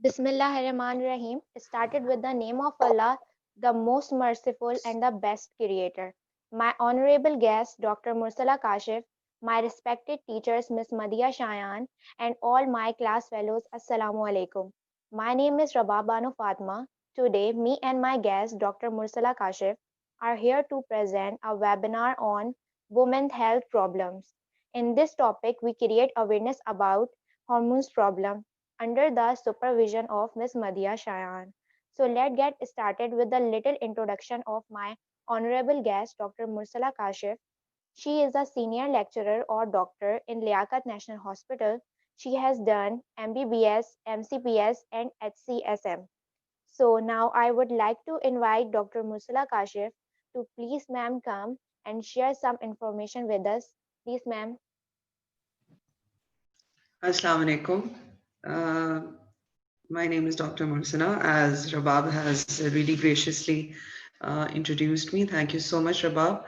Bismillahirrahmanirrahim started with the name of Allah, the most merciful and the best creator. My honorable guest, Dr. Mursala Kashif, my respected teachers, Miss Madia Shayan, and all my class fellows, Assalamu alaikum. My name is Rabab Banu Fatma. Today, me and my guest, Dr. Mursala Kashif, are here to present a webinar on women's health problems. In this topic, we create awareness about hormones problem under the supervision of Miss Madhya Shayan. So let's get started with a little introduction of my honorable guest, Dr. Mursala Kashif. She is a senior lecturer or doctor in Liaquat National Hospital. She has done MBBS, MCPS, and HCSM. So now I would like to invite Dr. Mursala Kashif to please, ma'am, come and share some information with us. Please, ma'am. Assalamu alaikum. Uh, my name is Dr. Mursana. As Rabab has really graciously introduced me, thank you so much, Rabab.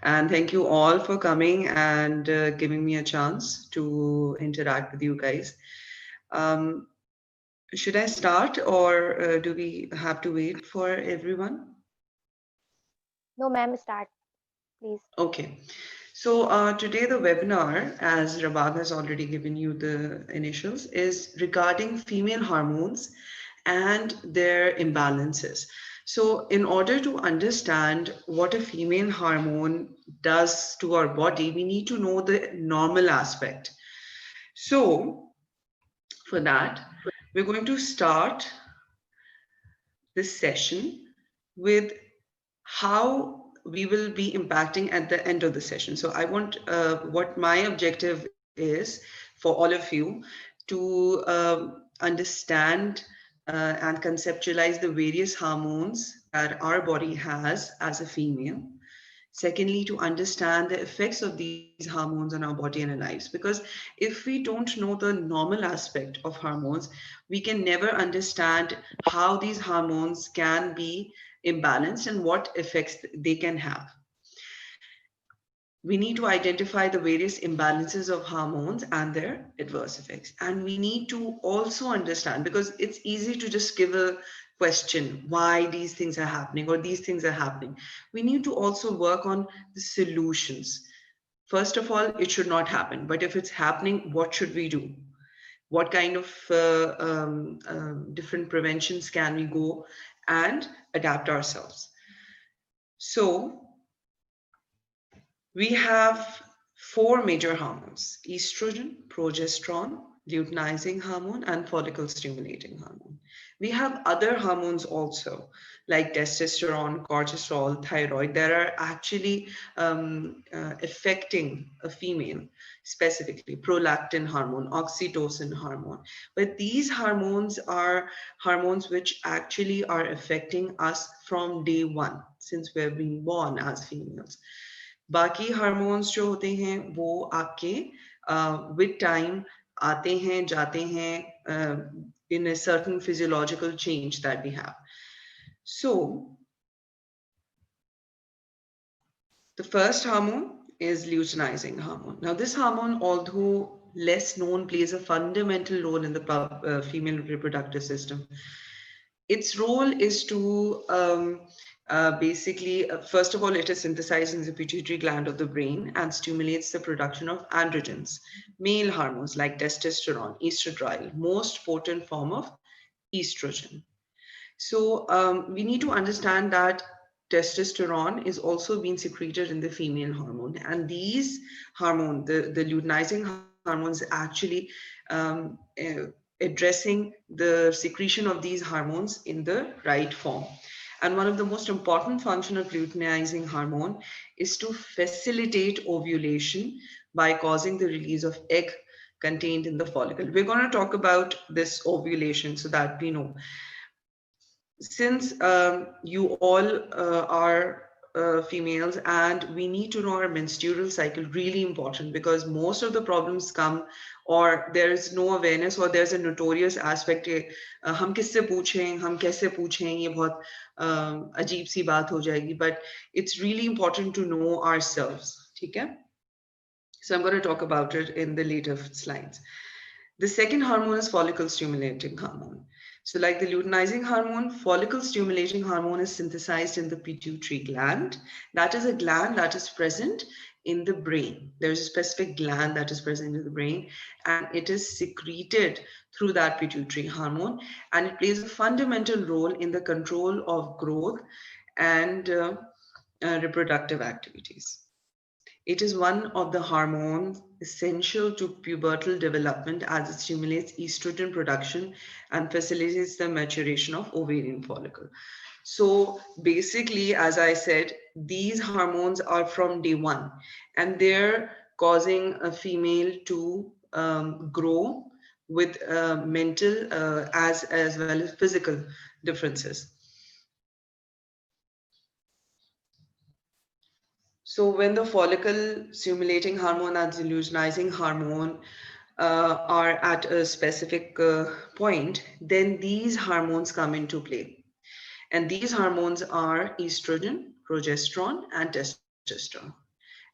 And thank you all for coming and giving me a chance to interact with you guys. Um, should I start or do we have to wait for everyone? No, ma'am, start, please. Okay. So today the webinar, as Rabab has already given you the initials, is regarding female hormones and their imbalances. So in order to understand what a female hormone does to our body, we need to know the normal aspect. So for that, we're going to start this session with how we will be impacting at the end of the session. So I want what my objective is for all of you to understand and conceptualize the various hormones that our body has as a female. Secondly, to understand the effects of these hormones on our body and our lives. Because if we don't know the normal aspect of hormones, we can never understand how these hormones can be imbalanced and what effects they can have. We need to identify the various imbalances of hormones and their adverse effects. And we need to also understand, because it's easy to just give a question why these things are happening or these things are happening. We need to also work on the solutions. First of all, it should not happen. But if it's happening, what should we do? What kind of different preventions can we go and adapt ourselves? So, we have four major hormones: estrogen, progesterone, luteinizing hormone, and follicle stimulating hormone. We have other hormones also, like testosterone, cortisol, thyroid, that are actually affecting a female, specifically prolactin hormone, oxytocin hormone. But these hormones are hormones which actually are affecting us from day one, since we're being born as females. बाकी hormones जो होते हैं वो आपके with time आते हैं जाते हैं in a certain physiological change that we have. So the first hormone is luteinizing hormone. Now this hormone, although less known, plays a fundamental role in the female reproductive system. Its role is to basically, first of all, it is synthesized in the pituitary gland of the brain and stimulates the production of androgens, male hormones like testosterone, estradiol, most potent form of estrogen. So we need to understand that testosterone is also being secreted in the female hormone, and these hormone, the luteinizing hormones, actually addressing the secretion of these hormones in the right form. And one of the most important function of luteinizing hormone is to facilitate ovulation by causing the release of egg contained in the follicle. We're going to talk about this ovulation so that we know. Since you all are females, and we need to know our menstrual cycle, really important, because most of the problems come, or there is no awareness, or there's a notorious aspect हम किससे पूछें, हम कैसे पूछें, ये बहुत अजीब सी बात हो जाएगी, but it's really important to know ourselves. ठीक है? So I'm going to talk about it in the later slides. The second hormone is follicle stimulating hormone. So, like the luteinizing hormone, follicle stimulating hormone is synthesized in the pituitary gland. That is a gland that is present in the brain. There's a specific gland that is present in the brain, and it is secreted through that pituitary hormone, and it plays a fundamental role in the control of growth and reproductive activities. It is one of the hormones essential to pubertal development as it stimulates estrogen production and facilitates the maturation of ovarian follicle. So basically, as I said, these hormones are from day one, and they're causing a female to grow with mental as well as physical differences. So when the follicle stimulating hormone and the luteinizing hormone are at a specific point, then these hormones come into play. And these hormones are estrogen, progesterone, and testosterone.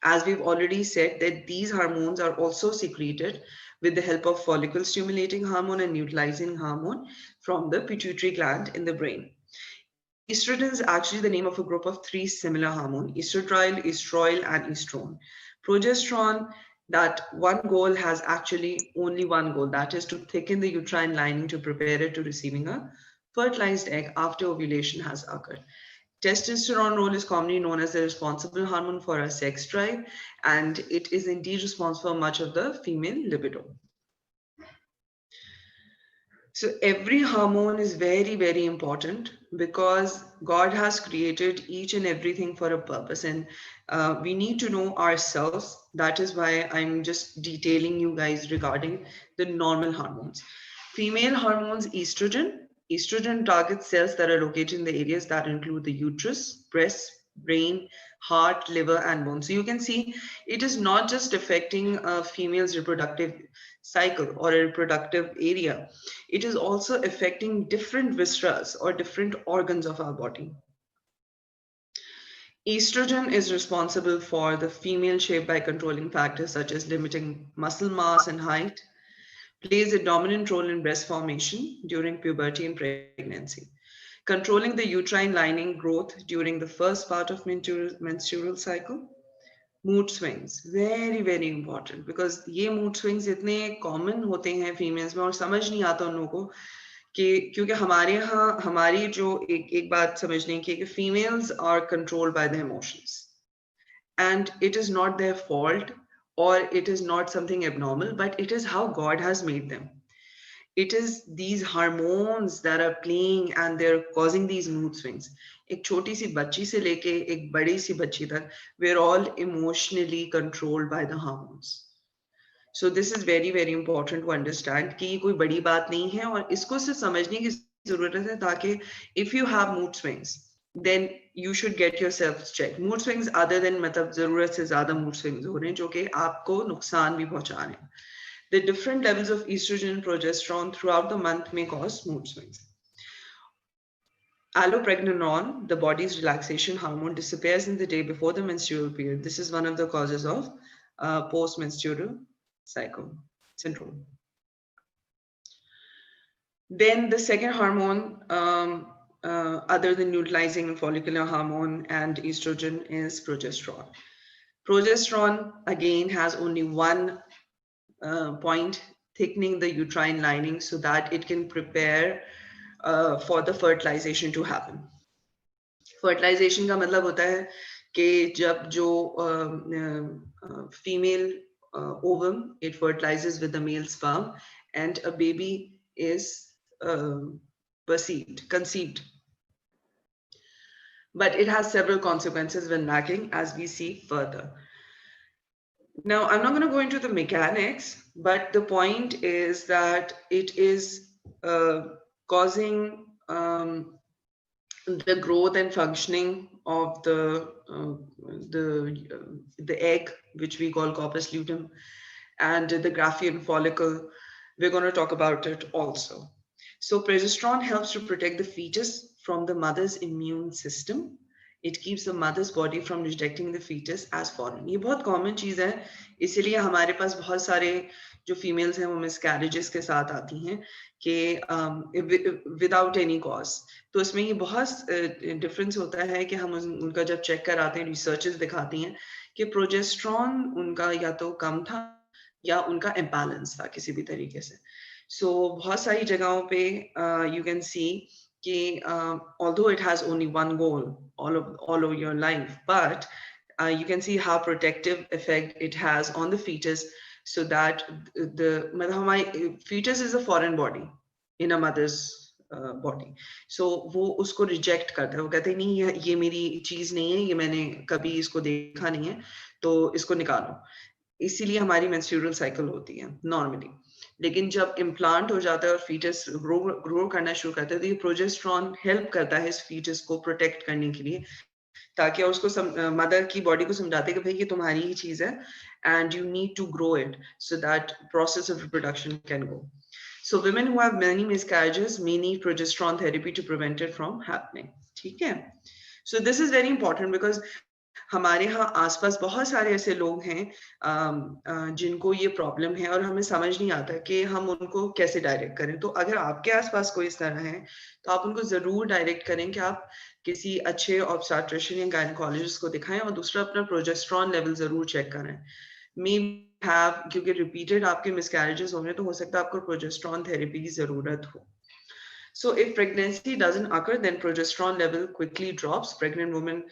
As we've already said that these hormones are also secreted with the help of follicle stimulating hormone and luteinizing hormone from the pituitary gland in the brain. Estrogen is actually the name of a group of three similar hormones: estradiol, estroil, and estrone. Progesterone, that one goal has actually only one goal, that is to thicken the uterine lining to prepare it to receiving a fertilized egg after ovulation has occurred. Testosterone role is commonly known as the responsible hormone for our sex drive, and it is indeed responsible for much of the female libido. So every hormone is very, very important because God has created each and everything for a purpose, and we need to know ourselves. That is why I'm just detailing you guys regarding the normal hormones. Female hormones, estrogen. Estrogen targets cells that are located in the areas that include the uterus, breast, brain, heart, liver, and bones. So you can see it is not just affecting a female's reproductive cycle or a reproductive area. It is also affecting different viscerals or different organs of our body. Estrogen is responsible for the female shape by controlling factors such as limiting muscle mass and height, plays a dominant role in breast formation during puberty and pregnancy, controlling the uterine lining growth during the first part of menstrual cycle. Mood swings, very very important, because ये mood swings इतने common होते हैं females में और समझ नहीं आता उन लोगों को कि क्योंकि हमारे यहाँ हमारी जो एक बात समझने की है कि females are controlled by their emotions, and it is not their fault or it is not something abnormal, but it is how God has made them. It is these hormones that are playing and they're causing these mood swings. एक छोटी सी बच्ची से लेके एक बड़ी सी बच्ची तक, we're all emotionally controlled by the hormones. So this is very very important to understand कि ये कोई बड़ी बात नहीं है और इसको सिर्फ समझने की जरूरत है ताकि if you have mood swings then you should get yourself checked. Mood swings other than मतलब जरूरत से ज्यादा mood swings हो रहे हैं जो कि आपको नुकसान भी पहुंचा रहे हैं. The different levels of estrogen and progesterone throughout the month may cause mood swings. Allopregnanolone, the body's relaxation hormone, disappears in the day before the menstrual period. This is one of the causes of post-menstrual cycle syndrome. Then the second hormone, other than utilizing follicular hormone and estrogen, is progesterone. Progesterone, again, has only one point: thickening the uterine lining so that it can prepare for the fertilization to happen. Fertilization का मतलब होता है कि जब जो female ovum, it fertilizes with the male sperm and a baby is conceived. But it has several consequences when lacking, as we see further. Now, I'm not going to go into the mechanics, but the point is that it is causing the growth and functioning of the egg, which we call corpus luteum, and the Graafian follicle. We're going to talk about it also. So progesterone helps to protect the fetus from the mother's immune system. It keeps the mother's body from rejecting the fetus as foreign. ये बहुत common चीज़ है, इसीलिए हमारे पास बहुत सारे जो females हैं वो मिसकैरेजेस के साथ आती हैं कि विदाउट एनी कॉज। तो इसमें ये बहुत डिफरेंस होता है कि हम उनका जब चेक कराते हैं, रिसर्चेस दिखाती हैं कि प्रोजेस्ट्रॉन उनका या तो कम था या उनका इम्बैलेंस था किसी भी तरीके से। सो बहुत सारी जगहों पे यू कैन सी कि although it has only one goal all over your life, but you can see how protective effect it has on the fetus, so that the मतलब हमारी fetus is a foreign body in a mother's body. So वो उसको reject करता है, वो कहते हैं नहीं ये मेरी चीज नहीं है, ये मैंने कभी इसको देखा नहीं है, तो इसको निकालो। इसीलिए हमारी मेंस्ट्रुअल साइकिल होती है नॉर्मली। लेकिन जब इम्प्लांट हो जाता है और फीटस ग्रो करना शुरू करता है, तो ये प्रोजेस्ट्रॉन हेल्प करता है इस फीटस को प्रोटेक्ट करने के लिए, ताकि उसको मदर की बॉडी को समझाते कि भाई ये तुम्हारी ही चीज है and you need to grow it so that process of reproduction can go. So women who have many miscarriages may need progesterone therapy to prevent it from happening. ठीक है? So this is very important because हमारे यहाँ आसपास बहुत सारे ऐसे लोग हैं जिनको ये प्रॉब्लम है और हमें समझ नहीं आता कि हम उनको कैसे डायरेक्ट करें। तो अगर आपके आसपास कोई इस तरह है तो आप उनको जरूर डायरेक्ट करें कि आप किसी अच्छे ऑब्स्टेट्रिशियन या गायनेकोलॉजिस्ट को दिखाएं, और दूसरा अपना प्रोजेस्टेरॉन लेवल जरूर चेक करें। मे हैव, क्योंकि रिपीटेड आपके मिसकैरेजेस हो रहे हैं तो हो सकता है आपको प्रोजेस्टेरॉन थेरेपी की जरूरत हो। So if pregnancy doesn't occur, then progesterone level quickly drops. Pregnant women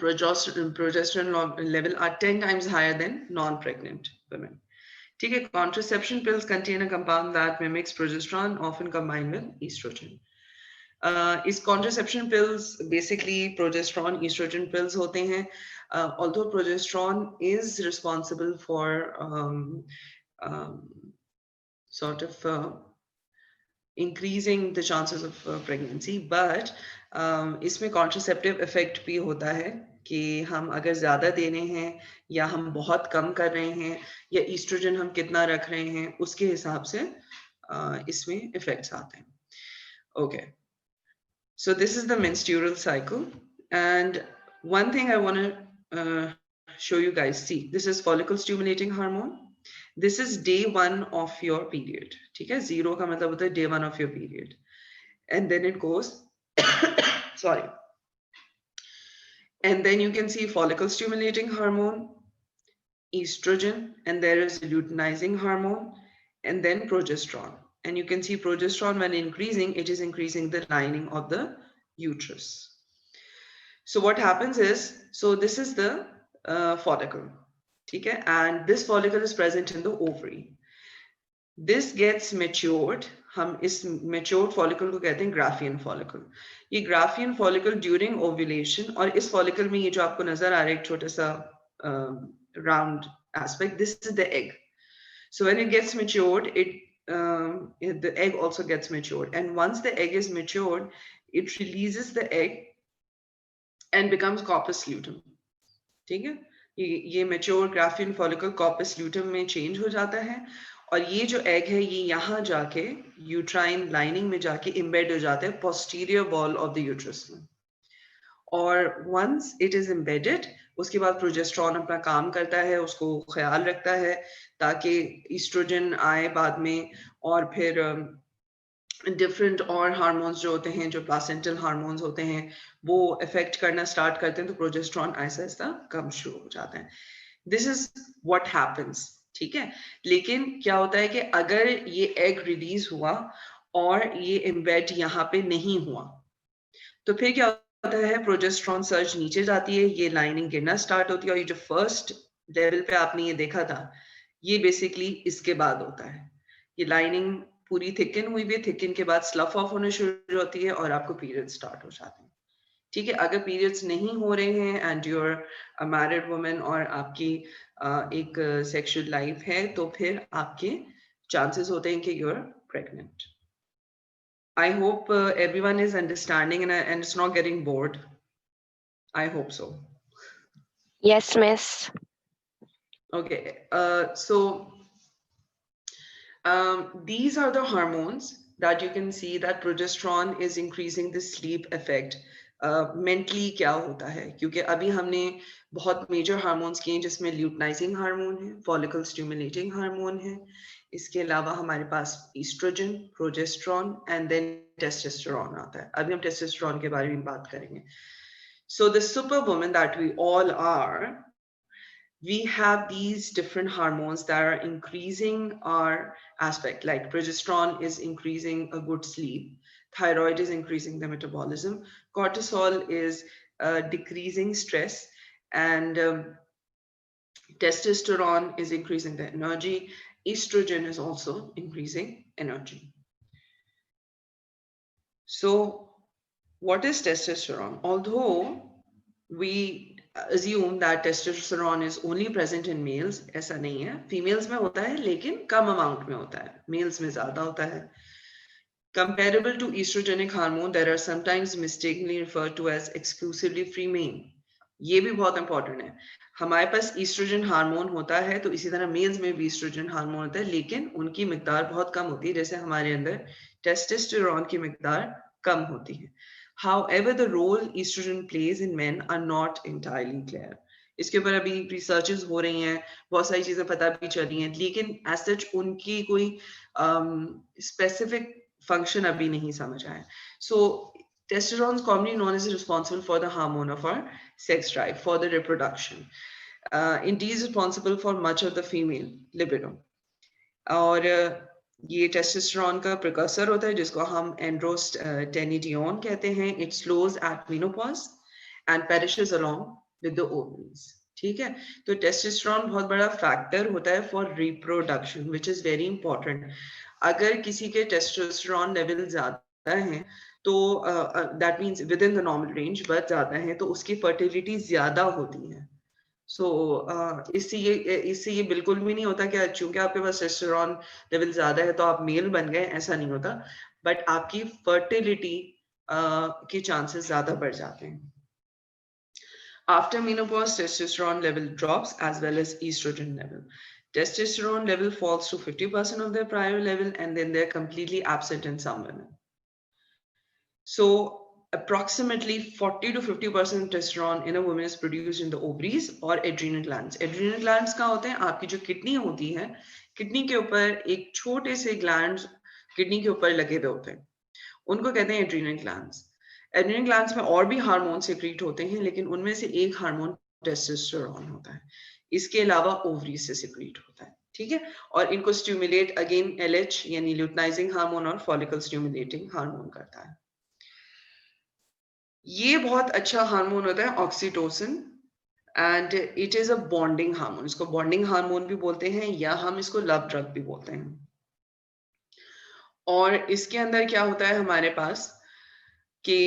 progesterone level are 10 times higher than non-pregnant women. ठीक है, contraception pills contain a compound that mimics progesterone, often combined with estrogen. इस contraception pills basically progesterone estrogen pills होते हैं. Although progesterone is responsible for sort of increasing the chances of pregnancy, but इसमें contraceptive effect भी होता है कि हम अगर ज्यादा दे रहे हैं या हम बहुत कम कर रहे हैं या estrogen हम कितना रख रहे हैं, उसके हिसाब से इसमें effects आते हैं. Okay, so this is the menstrual cycle, and one thing I want to show you guys. See, this is follicle stimulating hormone. This is day 1 of your period. ठीक है, 0 का मतलब होता है day 1 of your period, and then it goes sorry, and then you can see follicle stimulating hormone, estrogen, and there is luteinizing hormone, and then progesterone. And you can see progesterone, when increasing, it is increasing the lining of the uterus. So what happens is, so this is the follicle, okay? And this follicle is present in the ovary. This gets matured. हम इस matured follicle को कहते हैं Graafian follicle. ये Graafian follicle during ovulation, और इस follicle में ये जो आपको नजर आ रहा है एक छोटा सा round aspect, this is the egg. So when it gets matured, the egg also gets matured, and once the egg is matured, it releases the egg and becomes corpus luteum. ठीक है, ये mature Graafian follicle corpus luteum में change हो जाता है, और ये जो egg है ये यहाँ जाके uterine lining में जाके embed हो जाता है posterior wall of the uterus में. और once it is embedded, उसके बाद प्रोजेस्टेरॉन अपना काम करता है, उसको ख्याल रखता है ताकि ईस्ट्रोजन आए बाद में, और फिर डिफरेंट और हार्मोन्स जो होते हैं, जो प्लासेंटल हार्मोन्स होते हैं, वो इफेक्ट करना स्टार्ट करते हैं, तो प्रोजेस्टेरॉन ऐसा ऐसा कम शुरू हो जाता है. This is what happens. ठीक है, लेकिन क्या होता है कि अगर ये एग रिलीज हुआ और ये एम्बेड यहाँ पे नहीं हुआ, तो फिर क्या होता है, प्रोजेस्टेरॉन सर्ज नीचे जाती है, ये लाइनिंग गिरना स्टार्ट होती है, और ये जो फर्स्ट लेवल पे आपने ये देखा था, ये बेसिकली इसके बाद होता है. ये लाइनिंग पूरी थिकन हुई भी, थिकन के बाद स्लफ ऑफ होने शुरू होती है और आपको पीरियड स्टार्ट हो जाते हैं. ठीक है, अगर पीरियड्स नहीं हो रहे हैं and you are a married woman और आपकी एक सेक्सुअल लाइफ है, तो फिर आपके चांसेस होते हैं कि you are pregnant. I hope everyone is understanding and it's not getting bored. I hope so. Yes, miss. Okay, so these are the hormones that you can see that progesterone is increasing the sleep effect mentally क्या होता है, क्योंकि अभी हमने बहुत major hormones किए जिसमें luteinizing hormone है, फॉलिकल स्टिमुलेटिंग हार्मोन है, इसके अलावा हमारे पास oestrogen, progesterone and then testosterone आता है. अभी हम टेस्टोस्टेरोन के बारे में बात करेंगे. So the superwoman that we all are, we have these different hormones that are increasing our aspect. Like progesterone is increasing a good sleep, thyroid is increasing the metabolism, cortisol is decreasing stress, and testosterone is increasing the energy, estrogen is also increasing energy. So what is testosterone? Although we assume that testosterone is only present in males, ऐसा नहीं है, females में होता है लेकिन कम amount में होता है, males में ज़्यादा होता है. Comparable to estrogenic hormone, there are sometimes mistakenly referred to as exclusively female. ये भी बहुत important है. हमारे पास estrogen हार्मोन होता है तो इसी तरह मेल्स में भी estrogen हार्मोन होता है, लेकिन उनकी मिकदार बहुत कम होती है, जैसे हमारे अंदर टेस्टोस्टेरोन की मिकदार कम होती है. However, the role estrogen plays in men are not entirely clear. इसके ऊपर अभी रिसर्चेस हो रही हैं, बहुत सारी चीजें पता भी चल रही हैं, लेकिन एज सच उनकी कोई स्पेसिफिक फंक्शन अभी नहीं समझ आया. So testosterone is commonly known as responsible for the hormone of our sex drive, for the reproduction. It is responsible for much of the female libido. और ये टेस्टोस्टेरोन का precursor होता है जिसको हम एंड्रोस्टेनिडियोन कहते हैं. It slows at menopause and perishes along with the ovaries. ठीक है, तो टेस्टोस्टेरोन बहुत बड़ा फैक्टर होता है for reproduction, which is very important. अगर किसी के टेस्टोस्टेरोन लेवल ज्यादा हैं तो that means within the normal range, but ज्यादा है तो उसकी फर्टिलिटी ज्यादा होती है. सो इससे ये बिल्कुल भी नहीं होता कि चूंकि आपके पास टेस्टोस्टेरोन लेवल ज्यादा है तो आप मेल बन गए, ऐसा नहीं होता, बट आपकी फर्टिलिटी के चांसेस ज्यादा बढ़ जाते हैं. After menopause, testosterone level drops as well as estrogen level. Testosterone level falls to 50% of their prior level and then they're completely absent in some women. So approximately 40 to 50% testosterone in a woman is produced in the ovaries or adrenal glands. Adrenal glands कहाँ होते हैं? आपकी जो kidney होती है, kidney के ऊपर एक छोटे से ग्लैंड्स किडनी के ऊपर लगे हुए होते हैं, उनको कहते हैं एड्रीनल ग्लैंड्स. एड्रीनल ग्लैंड्स में और भी हार्मोन सिक्रीट होते हैं, लेकिन उनमें से एक हार्मोन टेस्टोस्टेरोन होता है. इसके अलावा ओवरी से सिक्रीट होता है. ठीक है, और इनको स्टिमुलेट अगेन LH यानी ल्यूटनाइजिंग हार्मोन और फॉलिकल स्टिमुलेटिंग हार्मोन करता है. ये बहुत अच्छा हार्मोन होता है oxytocin, and it is a bonding hormone. इसको बॉन्डिंग हार्मोन भी बोलते हैं या हम इसको लव ड्रग भी बोलते हैं. और इसके अंदर क्या होता है हमारे पास कि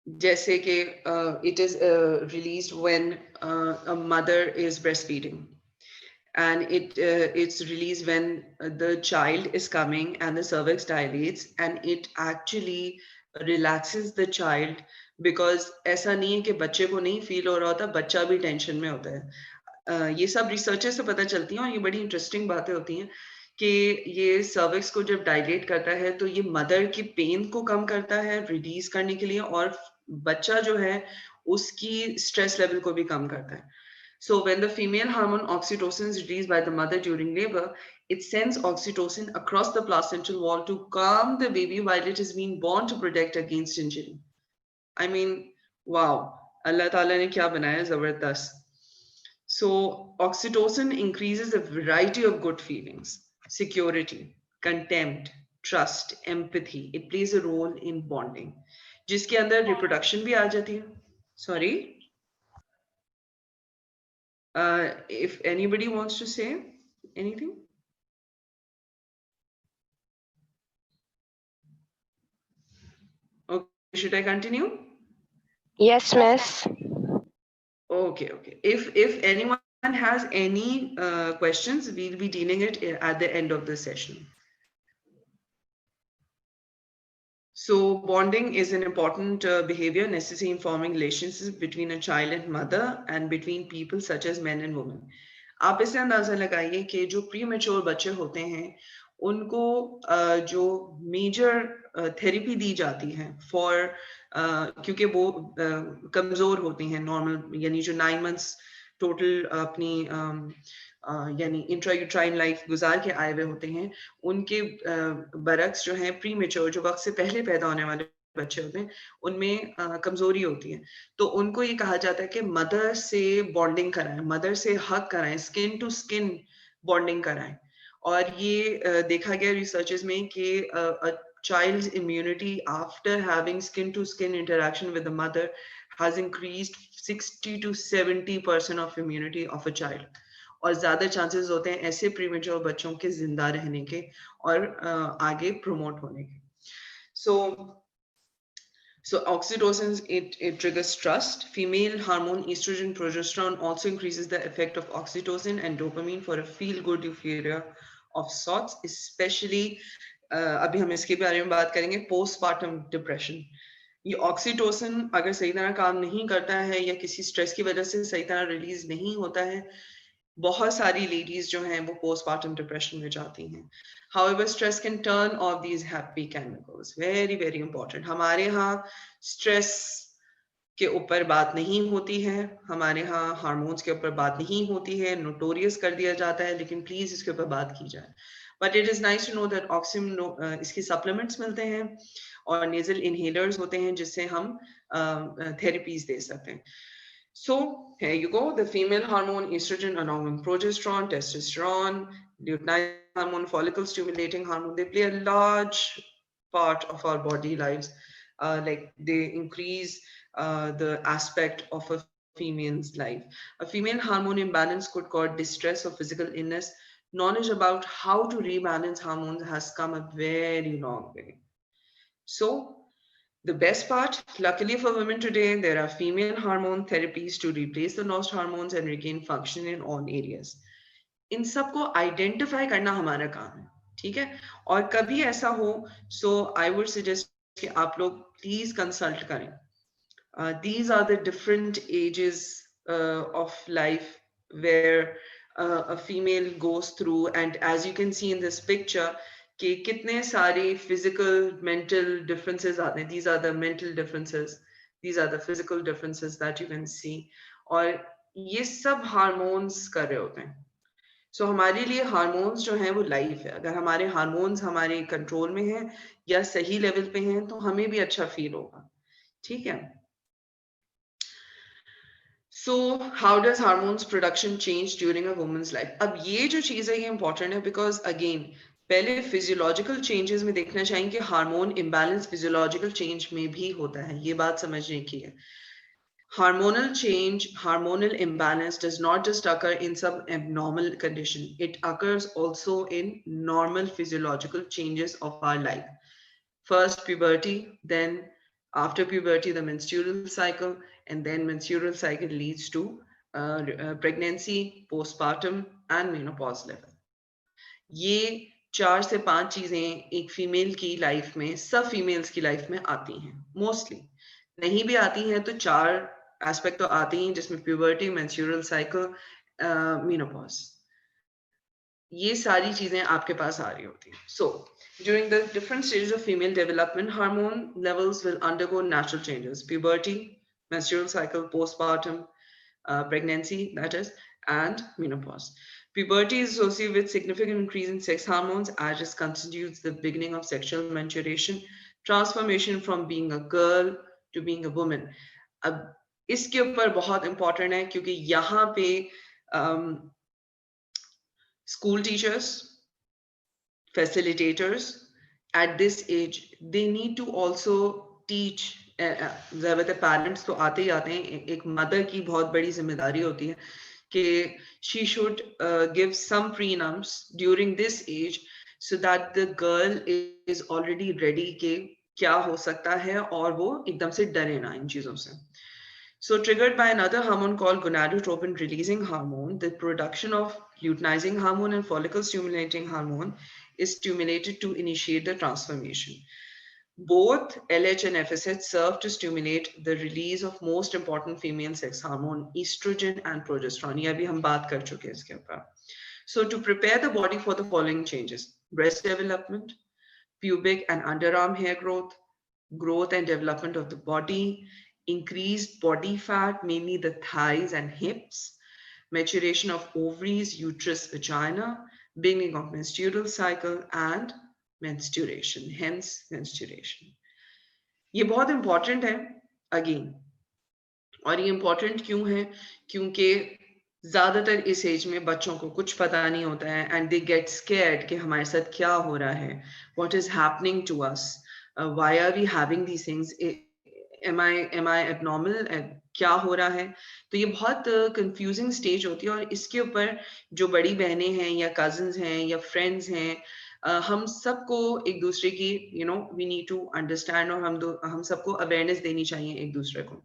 जैसे कि it is released when a mother is breast feeding, and it's released when the child is coming and the cervix dilates and it actually relaxes the child, because ऐसा नहीं है कि बच्चे को नहीं फील हो रहा होता, बच्चा भी टेंशन में होता है. ये सब रिसर्चेस से पता चलती हैं और ये बड़ी इंटरेस्टिंग बातें होती हैं कि ये सर्विक्स को जब डायलेट करता है तो ये मदर की पेन को कम करता है रिलीज करने के लिए, और बच्चा जो है उसकी स्ट्रेस लेवल को भी कम करता है. So when the female hormone oxytocin is released by the mother during labor, it sends oxytocin across the placental wall to calm the baby while it is being born to protect against injury. I mean, wow, Allah Ta'ala ne kya banaya zabardast. So oxytocin increases a variety of good feelings: security, contempt, trust, empathy. It plays a role in bonding, जिसके अंदर reproduction भी आ जाती है. Sorry. If anybody wants to say anything. Okay, should I continue? Yes, Miss. Okay. If anyone has any questions, we'll be dealing it at the end of the session. So bonding is an important behavior necessary in forming relationships between a child and mother and between people such as men and women. आप इससे अंदाजा लगाइए कि जो premature बच्चे होते हैं उनको जो मेजर थेरेपी दी जाती है फॉर क्योंकि वो कमजोर होती हैं नॉर्मल, यानी जो 9 मंथ्स टोटल अपनी यानी इंट्रायूट्राइन लाइफ गुजार के आए हुए होते हैं, उनके बरक्स जो हैं प्री मेच्योर, जो वक्त से पहले पैदा होने वाले बच्चे होते हैं, उनमें कमजोरी होती है। तो उनको ये कहा जाता है कि मदर से बॉन्डिंग कराएं, मदर से हग कराएं, स्किन टू स्किन बॉन्डिंग कराएं। और ये देखा गया रिसर्चेस में कि child's immunity after having skin to skin interaction with the mother has increased 60 to 70% of immunity of a child, और ज्यादा चांसेस होते हैं ऐसे प्रीमेच्योर बच्चों के जिंदा रहने के और आगे प्रमोट होने के। So oxytocin, it triggers trust. Female hormone estrogen progesterone also increases the effect of oxytocin and dopamine for a feel-good euphoria of sorts, especially अभी हम इसके बारे में बात करेंगे postpartum depression. ये ऑक्सीटोसिन अगर सही तरह काम नहीं करता है या किसी स्ट्रेस की वजह से सही तरह रिलीज नहीं होता है, बहुत सारी लेडीज जो हैं वो पोस्टपार्टम डिप्रेशन में जाती हैं। However, stress can turn off these happy chemicals. Very, very important. हमारे यहाँ स्ट्रेस के ऊपर बात नहीं होती है, हमारे यहाँ हार्मोन्स के ऊपर बात नहीं होती है, नोटोरियस कर दिया जाता है, लेकिन प्लीज इसके ऊपर बात की जाए। But it is nice to know that ऑक्सिम इसकी सप्लीमेंट्स मिलते हैं और नेजल इनहेलर्स होते हैं जिससे हम थेरेपीज दे सकते हैं। So here you go, the female hormone estrogen along with progesterone, testosterone, luteinizing hormone, follicle stimulating hormone, they play a large part of our body lives. Like they increase the aspect of a female's life. A female hormone imbalance could cause distress or physical illness. Knowledge about how to rebalance hormones has come a very long way. So the best part, luckily for women today, there are female hormone therapies to replace the lost hormones and regain function in all areas. इन सबको identify करना हमारा काम है, ठीक है? और कभी ऐसा हो, so I would suggest कि आप लोग please consult करें. These are the different ages of life where a female goes through, and as you can see in this picture, कि कितने सारे physical, mental differences आते हैं. These are the mental differences. These are the physical differences that you can see. और ये सब hormones कर रहे होते हैं. So हमारे लिए हार्मोन्स जो हैं वो लाइफ है. अगर हमारे हार्मोन्स हमारे कंट्रोल में हैं या सही लेवल पे हैं तो हमें भी अच्छा फील होगा, ठीक है? So how does hormones production change during a woman's life? अब ये जो चीज़ है ये important है because again पहले physiological changes में देखना चाहिए कि हार्मोन imbalance physiological change में भी होता है, ये बात समझने की है. Hormonal change, hormonal imbalance does not just occur in some abnormal condition. It occurs also in normal physiological changes of our life. First puberty, then after puberty, the menstrual cycle, and then menstrual cycle leads to pregnancy, postpartum, and menopause level. ये 4 से 5 चीजें एक female की life में, सब females की life में आती हैं मोस्टली. नहीं भी आती हैं तो 4 एस्पेक्ट तो आती हैं जिसमें प्यूबर्टी, मेंस्ट्रुअल साइकिल, मेनोपॉज, ये सारी चीजें आपके पास आ रही होती हैं. So during the different stages of female development, hormone levels will undergo natural changes: puberty, menstrual cycle, postpartum, pregnancy, that is, and menopause. Puberty is associated with significant increase in sex hormones as it constitutes the beginning of sexual maturation, transformation from being a girl to being a woman. अब इसके ऊपर बहुत important है क्योंकि यहाँ पे school teachers, facilitators at this age, they need to also teach. ज़्यादातर parents तो आते ही आते हैं, एक मदर की बहुत बड़ी जिम्मेदारी होती है कि she should give some prenums during this age so that the girl is already ready कि क्या हो सकता है और वो एकदम से डरे ना इन चीजों से. So triggered by another hormone called gonadotropin releasing hormone, the production of luteinizing hormone and follicle stimulating hormone is stimulated to initiate the transformation. Both LH and FSH serve to stimulate the release of most important female sex hormone, estrogen and progesterone. ये अभी हम बात कर चुके हैं इसके ऊपर. So to prepare the body for the following changes, breast development, pubic and underarm hair growth, growth and development of the body, increased body fat, mainly the thighs and hips, maturation of ovaries, uterus, vagina, beginning of menstrual cycle, and menstruation, hence menstruation. ये बहुत important है again, और ये important क्यों है? क्योंकि ज्यादातर इस एज में बच्चों को कुछ पता नहीं होता है एंड दे गेट स्केयर्ड कि हमारे साथ क्या हो रहा है, what is happening to us, why are we having these things, am I abnormal, क्या हो रहा है? तो ये बहुत कंफ्यूजिंग स्टेज होती है, और इसके ऊपर जो बड़ी बहनें हैं या कजन्स हैं या फ्रेंड्स हैं, हम सबको एक दूसरे की वी नीड टू अंडरस्टैंड, और हम सबको अवेयरनेस देनी चाहिए एक दूसरे को।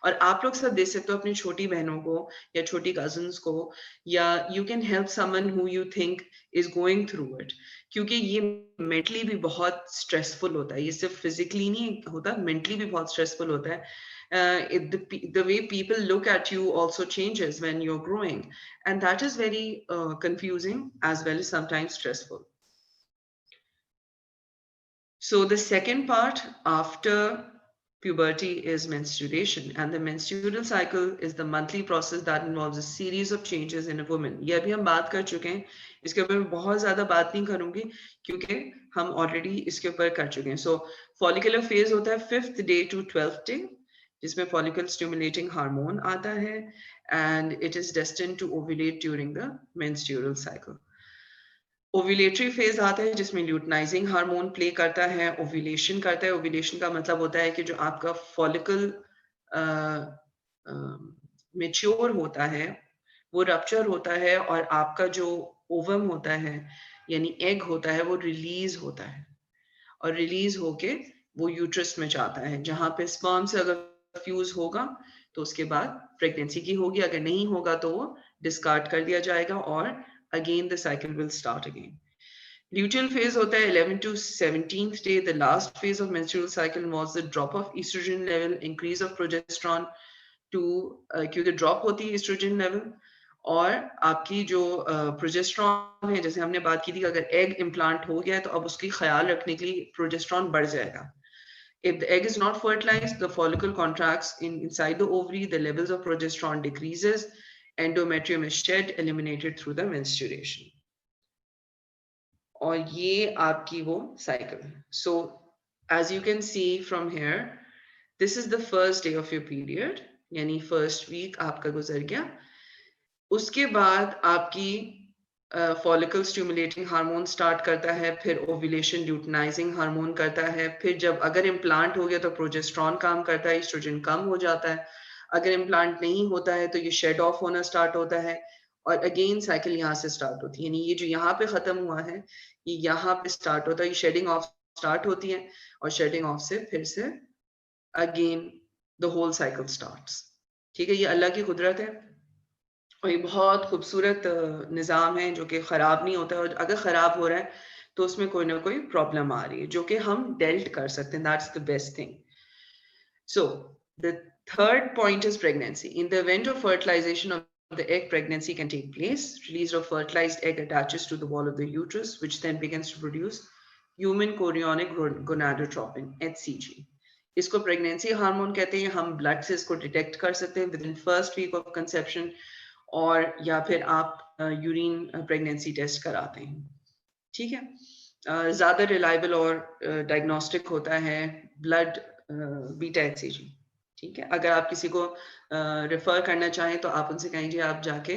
और आप लोग सब दे सकते हो अपनी छोटी बहनों को या छोटी कजन्स को, या you can help someone who you think is going through it, क्योंकि ये मेंटली भी बहुत स्ट्रेसफुल होता है, ये सिर्फ फिजिकली नहीं होता, मेंटली भी बहुत स्ट्रेसफुल होता है. The way people look at you also changes when you're growing, and that is very confusing as well as sometimes stressful. So the second part after puberty is menstruation, and the menstrual cycle is the monthly process that involves a series of changes in a woman. ये अभी हम बात कर चुके हैं, इसके ऊपर मैं बहुत ज़्यादा बात नहीं करूँगी क्योंकि हम ऑलरेडी इसके ऊपर कर चुके हैं. So follicular phase होता है 5th day to 12th day, जिसमें follicle stimulating hormone आता है, and it is destined to ovulate during the menstrual cycle. Ovulatory phase आता है जिसमें ल्यूटनाइजिंग हार्मोन प्ले करता है, ओव्यूलेशन करता है. ओव्यूलेशन का मतलब होता है कि जो आपका फॉलिकल मैच्योर होता है वो रप्चर होता है, और आपका जो ओवम होता है यानी एग होता है वो रिलीज होता है, और रिलीज होके वो यूट्रस में जाता है, जहां पे स्पर्म से अगर फ्यूज होगा तो उसके बाद प्रेगनेंसी की होगी, अगर नहीं होगा तो वो डिस्कार्ड कर दिया जाएगा, और again the cycle will start again. Luteal phase होता है 11 to 17th day. The last phase of menstrual cycle involves the drop of estrogen level, increase of progesterone to क्योंकि drop होती है estrogen level, और आपकी जो प्रोजेस्ट्रॉन है, जैसे हमने बात की थी, अगर एग इम्प्लांट हो गया है तो अब उसकी ख्याल रखने के लिए प्रोजेस्ट्रॉन बढ़ जाएगा. If the egg is not fertilized, the follicle contracts inside the ovary, the levels of progesterone decreases, endometrium is shed, eliminated through the menstruation. और ये आपकी वो cycle. So as you can see from here, this is the first day of your period, यानी first week आपका गुजर गया. उसके बाद आपकी follicle stimulating hormone start करता है, फिर ovulation luteinizing hormone करता है, फिर जब अगर implant हो गया तो progesterone काम करता है, estrogen कम हो जाता है, अगर इम्प्लांट नहीं होता है तो ये शेड ऑफ होना स्टार्ट होता है, और अगेन साइकिल यहाँ से स्टार्ट होती है. यानी ये जो यहाँ पे खत्म हुआ है ये यहाँ पे स्टार्ट होता है, ये शेडिंग ऑफ स्टार्ट होती है, और शेडिंग ऑफ से फिर से again the whole cycle starts. ठीक है, ये अल्लाह की कुदरत है, और ये बहुत खूबसूरत निज़ाम है जो कि ख़राब नहीं होता है, और अगर ख़राब हो रहा है तो उसमें कोई ना कोई प्रॉब्लम आ रही है जो कि हम डेल्ट कर सकते हैं. That's the best thing. So the third point is pregnancy. In the event of fertilization of the egg, pregnancy can take place. Release of fertilized egg attaches to the wall of the uterus, which then begins to produce human chorionic gonadotropin, HCG. इसको pregnancy hormone कहते हैं. हम blood से इसको detect कर सकते हैं within first week of conception, और या फिर आप यूरिन प्रेगनेंसी टेस्ट कराते हैं. ठीक है, ज़्यादा रिलायबल और डायग्नोस्टिक होता है ब्लड बीटा HCG. ठीक है, अगर आप किसी को रेफर करना चाहें तो आप उनसे कहेंगे आप जाके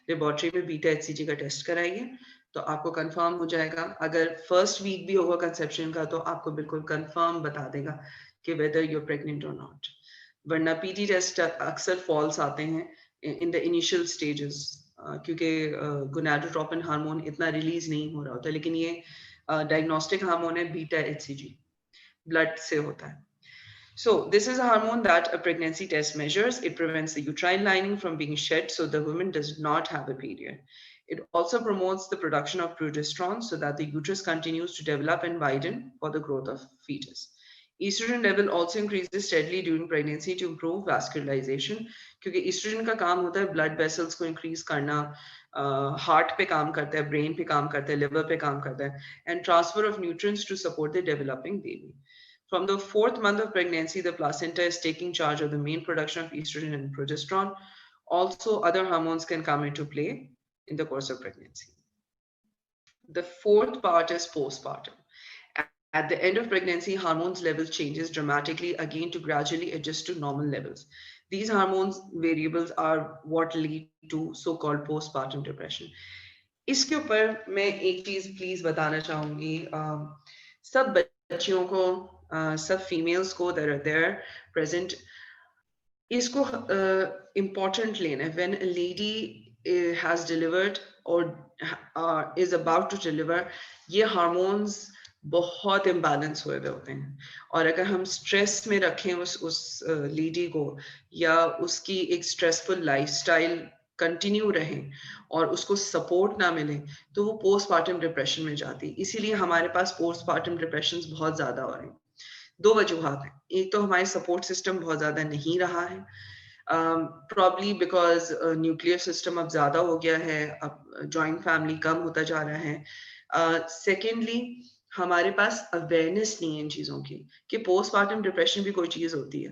लेबोरेटरी में बीटा HCG का टेस्ट कराइए, तो आपको कंफर्म हो जाएगा. अगर फर्स्ट वीक भी होगा कंसेप्शन का तो आपको बिल्कुल कंफर्म बता देगा कि वेदर यू आर प्रेग्नेंट और नॉट. वरना पीटी टेस्ट अक्सर फॉल्स आते हैं इन द इनिशियल स्टेजेस, क्योंकि गोनाडोट्रोपिन हार्मोन इतना रिलीज नहीं हो रहा होता, लेकिन ये डायग्नोस्टिक हार्मोन है बीटा HCG, ब्लड से होता है. So this is a hormone that a pregnancy test measures. It prevents the uterine lining from being shed so the woman does not have a period. It also promotes the production of progesterone so that the uterus continues to develop and widen for the growth of fetus. Estrogen level also increases steadily during pregnancy to improve vascularization, क्योंकि estrogen का काम होता है blood vessels को increase करना, heart पे काम करता है, ब्रेन पे काम करता है, लिवर पे काम करता है, and transfer of nutrients to support the developing baby. From the 4th month of pregnancy, the placenta is taking charge of the main production of estrogen and progesterone. Also, other hormones can come into play in the course of pregnancy. The 4th part is postpartum. At the end of pregnancy, hormones level changes dramatically again to gradually adjust to normal levels. These hormones variables are what lead to so-called postpartum depression. इसके ऊपर मैं एक चीज please बताना चाहूंगी. सब बच्चियों को, सब फीमेल्स को that are there present, इसको important लेना है. When a lady has delivered or is about to deliver, ये hormones बहुत इम्बैलेंस हुए हुए होते हैं. और अगर हम स्ट्रेस में रखें उस लेडी को, या उसकी एक स्ट्रेसफुल लाइफस्टाइल कंटिन्यू रहे और उसको सपोर्ट ना मिले, तो वो पोस्टपार्टम डिप्रेशन में जाती है. इसीलिए हमारे पास पोस्टपार्टम डिप्रेशन बहुत ज्यादा हो रहे हैं. दो वजूहात हैं. एक तो हमारे सपोर्ट सिस्टम बहुत ज्यादा नहीं रहा है, प्रॉब्ली बिकॉज न्यूक्लियर सिस्टम अब ज्यादा हो गया है, अब जॉइंट फैमिली कम होता जा रहा है. सेकेंडली, हमारे पास अवेयरनेस नहीं है इन चीजों की कि पोस्टपार्टम डिप्रेशन भी कोई चीज होती है.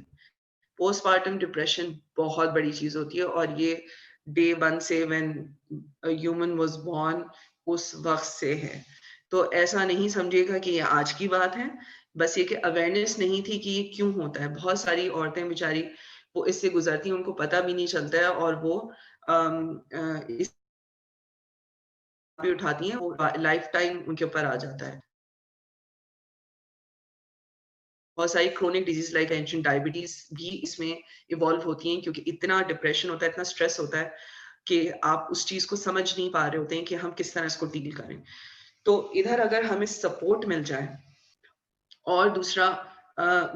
पोस्टपार्टम डिप्रेशन बहुत बड़ी चीज होती है, और ये डे 1 से when a human was born उस वक्त से है. तो ऐसा नहीं समझिएगा कि ये आज की बात है, बस ये कि अवेयरनेस नहीं थी कि ये क्यों होता है. बहुत सारी औरतें बेचारी वो इससे गुजरती हैं, उनको पता भी नहीं चलता है, और वो इस भी उठाती हैं, वो लाइफ टाइम उनके ऊपर आ जाता है. बहुत सारी chronic disease like tension, diabetes भी इसमें इवॉल्व होती हैं, क्योंकि इतना डिप्रेशन होता है, इतना स्ट्रेस होता है कि आप उस चीज को समझ नहीं पा रहे होते हैं कि हम किस तरह इसको डील करें. तो इधर अगर हमें सपोर्ट मिल जाए, और दूसरा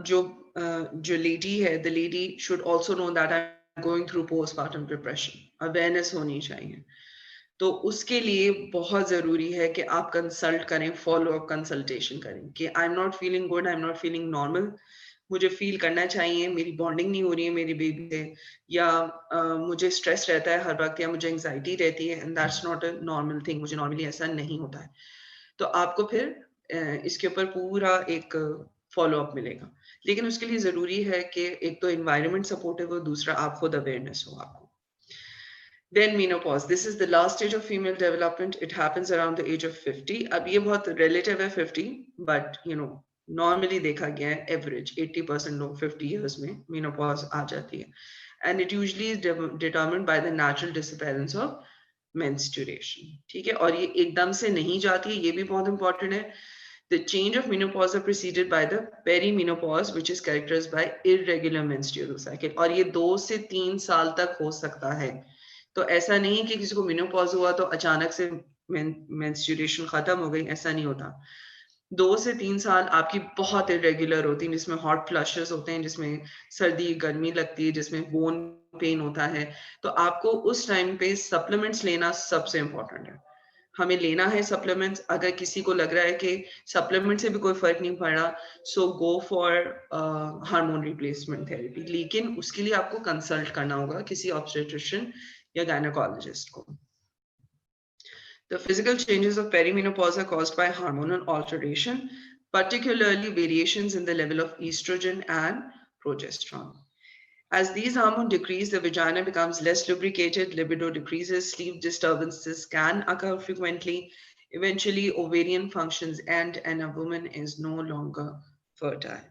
जो लेडी है, the lady should also know that I am going through postpartum depression. Awareness होनी चाहिए. तो उसके लिए बहुत जरूरी है कि आप कंसल्ट करें, फॉलो अप कंसल्टेशन करें कि I am not feeling good, I am not feeling normal, मुझे फील करना चाहिए, मेरी बॉन्डिंग नहीं हो रही है मेरी बेबी से, या मुझे स्ट्रेस रहता है हर वक्त, या मुझे एंजाइटी रहती है, and that's not a normal thing, मुझे नॉर्मली ऐसा नहीं होता है. तो आपको फिर इसके ऊपर पूरा एक फॉलो अप मिलेगा. लेकिन उसके लिए जरूरी है कि एक तो एनवायरनमेंट सपोर्टिव हो, दूसरा आप खुद अवेयरनेस हो आपको. Then menopause. This is the last stage of female development. It happens around the age of 50. अब ये बहुत relative है 50, but you know normally देखा गया है average 80% लोग 50 years में menopause आ जाती है. And it usually is determined by the natural disappearance of menstruation. ठीक है, और ये एकदम से नहीं जाती है, ये भी बहुत important है. The change of menopause are preceded by the perimenopause, which is characterized by irregular menstrual cycle. और ये 2 से 3 साल तक हो सकता है. तो ऐसा नहीं है कि किसी को मेनोपॉज हुआ तो अचानक से मेंस्ट्रुएशन खत्म हो गई, ऐसा नहीं होता. 2 से 3 साल आपकी बहुत इरेगुलर होती है, जिसमें हॉट फ्लशेस होते हैं, जिसमें सर्दी गर्मी लगती है, जिसमें बोन पेन होता है. तो आपको उस टाइम पे सप्लीमेंट्स लेना सबसे इम्पोर्टेंट है. हमें लेना है सप्लीमेंट्स. अगर किसी को लग रहा है कि सप्लीमेंट से भी कोई फर्क नहीं पड़ रहा, so go for hormone replacement therapy. लेकिन उसके लिए आपको कंसल्ट करना होगा किसी ऑब्स्टेट्रिशियन या गायनेकोलॉजिस्ट को. The physical changes of perimenopause are caused by hormonal alteration, particularly variations in the level of estrogen and progesterone. As these hormones decrease, the vagina becomes less lubricated, libido decreases, sleep disturbances can occur frequently, eventually ovarian functions end, and a woman is no longer fertile.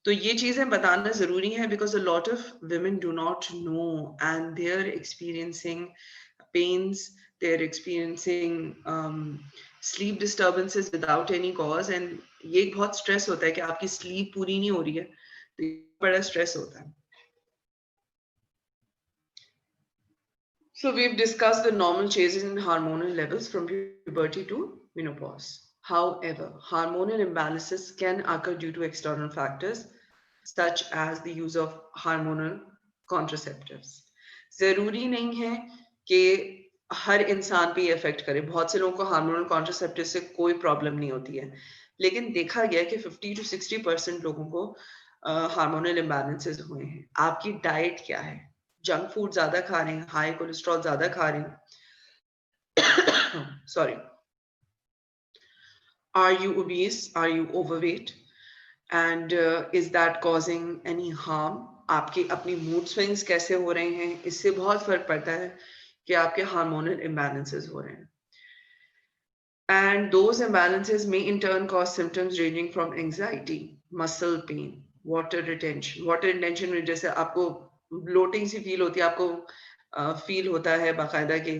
तो ये चीजें बताना जरूरी है because a lot of women do not know and they're experiencing pains, they're experiencing sleep disturbances without any cause, and ये एक बहुत stress होता है कि आपकी sleep पूरी नहीं हो रही है, तो ये बड़ा stress होता है. So we've discussed the normal changes in hormonal levels from puberty to menopause. However, hormonal imbalances can occur due to external factors such as the use of hormonal contraceptives. जरूरी नहीं है कि हर इंसान पे ये इफेक्ट करे. बहुत से लोगों को हार्मोनल कॉन्ट्रासेप्टिव से कोई प्रॉब्लम नहीं होती है, लेकिन देखा गया कि 50 to 60% लोगों को हार्मोनल इम्बैलेंसेस हुए हैं. आपकी डाइट क्या है? जंक फूड ज्यादा खा रहे हैं, हाई कोलेस्ट्रॉल ज्यादा खा रहे हैं, sorry, are you obese, are you overweight, and is that causing any harm? आपके अपनी मूड स्विंग्स कैसे हो रहे हैं, इससे बहुत फर्क पड़ता है कि आपके हार्मोनल इम्बैलेंसेस हो रहे हैं. And those imbalances may in turn cause symptoms ranging from anxiety, muscle pain, water retention. Water retention में जैसे आपको bloating सी feel होती है, आपको feel होता है बाकायदा कि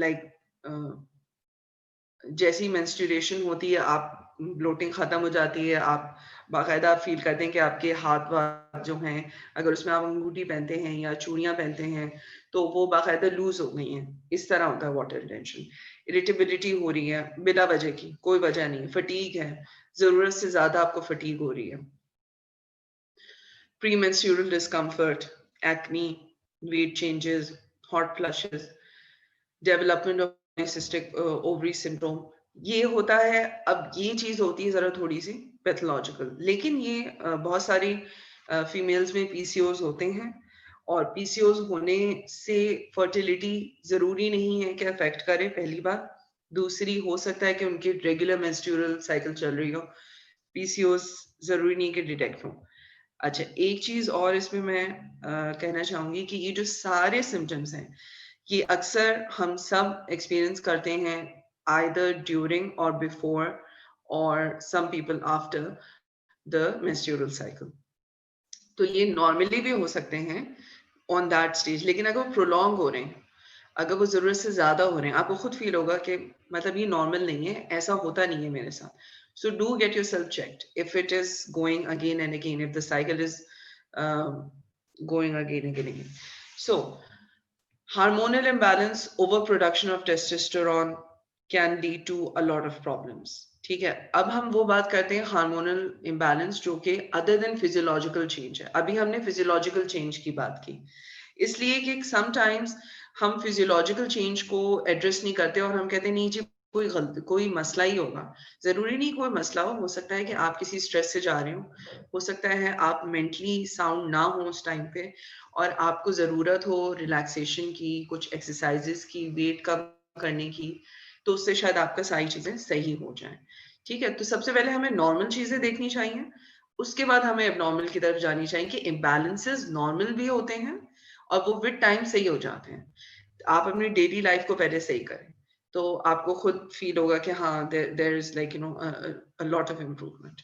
like जैसी menstruation होती है, आप bloating खत्म हो जाती है, आप बाकायदा फील करते हैं कि आपके हाथ वाथ जो हैं, अगर उसमें आप अंगूठी पहनते हैं या चूड़ियां पहनते हैं तो वो बाकायदा लूज हो गई हैं. इस तरह होता है वाटर रिटेंशन. इरिटेबिलिटी हो रही है बिना वजह की, कोई वजह नहीं. फटीग है, जरूरत से ज्यादा आपको फटीग हो रही है. Premenstrual discomfort, acne, weight changes, hot flushes, development of polycystic ovary syndrome, ये होता है. अब ये चीज होती है जरा थोड़ी सी पैथोलॉजिकल, लेकिन ये बहुत सारी फीमेल्स में पीसीओज होते हैं, और पीसीओज होने से फर्टिलिटी जरूरी नहीं है कि अफेक्ट करे, पहली बात. दूसरी, हो सकता है कि उनकी रेगुलर मेंस्ट्रुअल साइकिल चल रही हो, पीसीओज जरूरी नहीं कि डिटेक्ट हो. अच्छा, एक चीज और इसमें मैं कहना चाहूंगी कि ये जो सारे सिम्टम्स हैं, ये अक्सर हम सब एक्सपीरियंस करते हैं either during or before or some people after the menstrual cycle. तो ये नॉर्मली भी हो सकते हैं ऑन दैट स्टेज, लेकिन अगर वो प्रोलॉन्ग हो रहे हैं, अगर वो जरूरत से ज्यादा हो रहे हैं, आपको खुद फील होगा कि मतलब ये नॉर्मल नहीं है, ऐसा होता नहीं है मेरे साथ. So do get yourself checked if it is going again and again, if the cycle is going again and again. So hormonal imbalance, overproduction of testosterone can lead to a lot of problems. ठीक है, अब हम वो बात करते हैं hormonal imbalance जो कि अदर देन फिजियोलॉजिकल चेंज है. अभी हमने फिजियोलॉजिकल चेंज की बात की, इसलिए कि समटाइम्स हम फिजियोलॉजिकल चेंज को एड्रेस नहीं करते और हम कहते हैं नहीं जी कोई गलती, कोई मसला ही होगा. जरूरी नहीं कोई मसला हो सकता है कि आप किसी स्ट्रेस से जा रहे हो सकता है आप मेंटली साउंड ना हो उस टाइम पे, और आपको जरूरत हो रिलैक्सेशन की, कुछ एक्सरसाइजेस की, वेट कम करने की, तो उससे शायद आपका सारी चीजें सही हो जाएं. ठीक है, तो सबसे पहले हमें नॉर्मल चीजें देखनी चाहिए, उसके बाद हमें एबनॉर्मल की तरफ जानी चाहिए कि इम्बैलेंसेस नॉर्मल भी होते हैं और वो विद टाइम सही हो जाते हैं. आप अपनी डेली लाइफ को पहले सही करें तो आपको खुद फील होगा कि हाँ there is like you know a lot of improvement.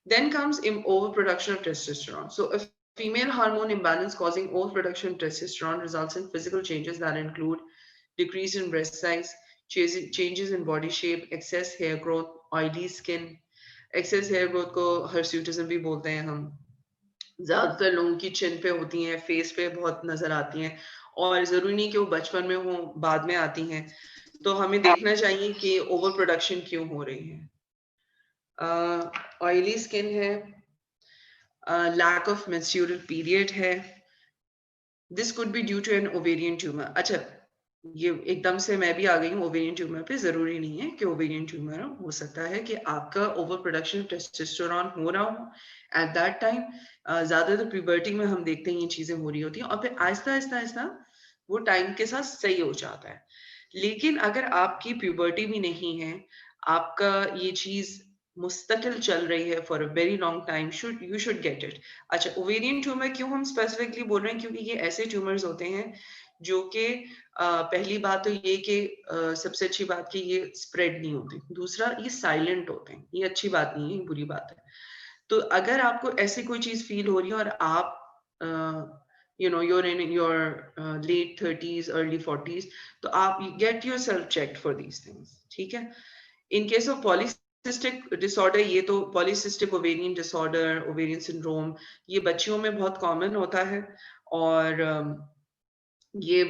Then comes overproduction of testosterone. So a female hormone imbalance causing overproduction of testosterone results in physical changes that include decrease in breast size, changes in body shape, excess hair growth, oily skin. Excess hair growth को hirsutism भी बोलते हैं हम. ज्यादातर लोगों की चिन पे होती हैं, फेस पे बहुत नजर आती हैं, और जरूरी नहीं कि वो बचपन में हो, बाद में आती हैं. तो हमें देखना चाहिए कि ओवर प्रोडक्शन क्यों हो रही है. ऑयली स्किन है, लैक ऑफ मेंस्ट्रुअल पीरियड है, this could be due to an ovarian tumour. अच्छा, ये एकदम से मैं भी आ गई हूँ ओवेरियन ट्यूमर पे. जरूरी नहीं है कि ओवेरियन ट्यूमर हो सकता है कि आपका ओवर प्रोडक्शन टेस्टोस्टेरोन हो रहा हो एट दैट टाइम. ज्यादातर प्यूबर्टी में हम देखते हैं ये चीजें हो रही होती हैं और फिर आहिस्ता आहिस्ता आहिस्ता वो टाइम के साथ सही हो जाता है. लेकिन अगर आपकी प्यूबर्टी भी नहीं है, आपका ये चीज मुस्तकिल चल रही है for a very long time, you should get it. अच्छा, ओवेरियन ट्यूमर क्यों हम स्पेसिफिकली बोल रहे हैं, क्योंकि ये ऐसे ट्यूमर्स होते हैं जो कि पहली बात तो ये कि सबसे अच्छी बात कि ये स्प्रेड नहीं होते. दूसरा, ये साइलेंट होते हैं. ये अच्छी बात नहीं है, ये बुरी बात है. तो अगर आपको ऐसी कोई चीज फील हो रही है और आप you know you're in your late 30s early 40s, तो आप get yourself checked for these things. ठीक है. In case of polycystic disorder, ये तो polycystic ovarian disorder, ovarian syndrome, ये बच्चियों में बहुत कॉमन होता है और ये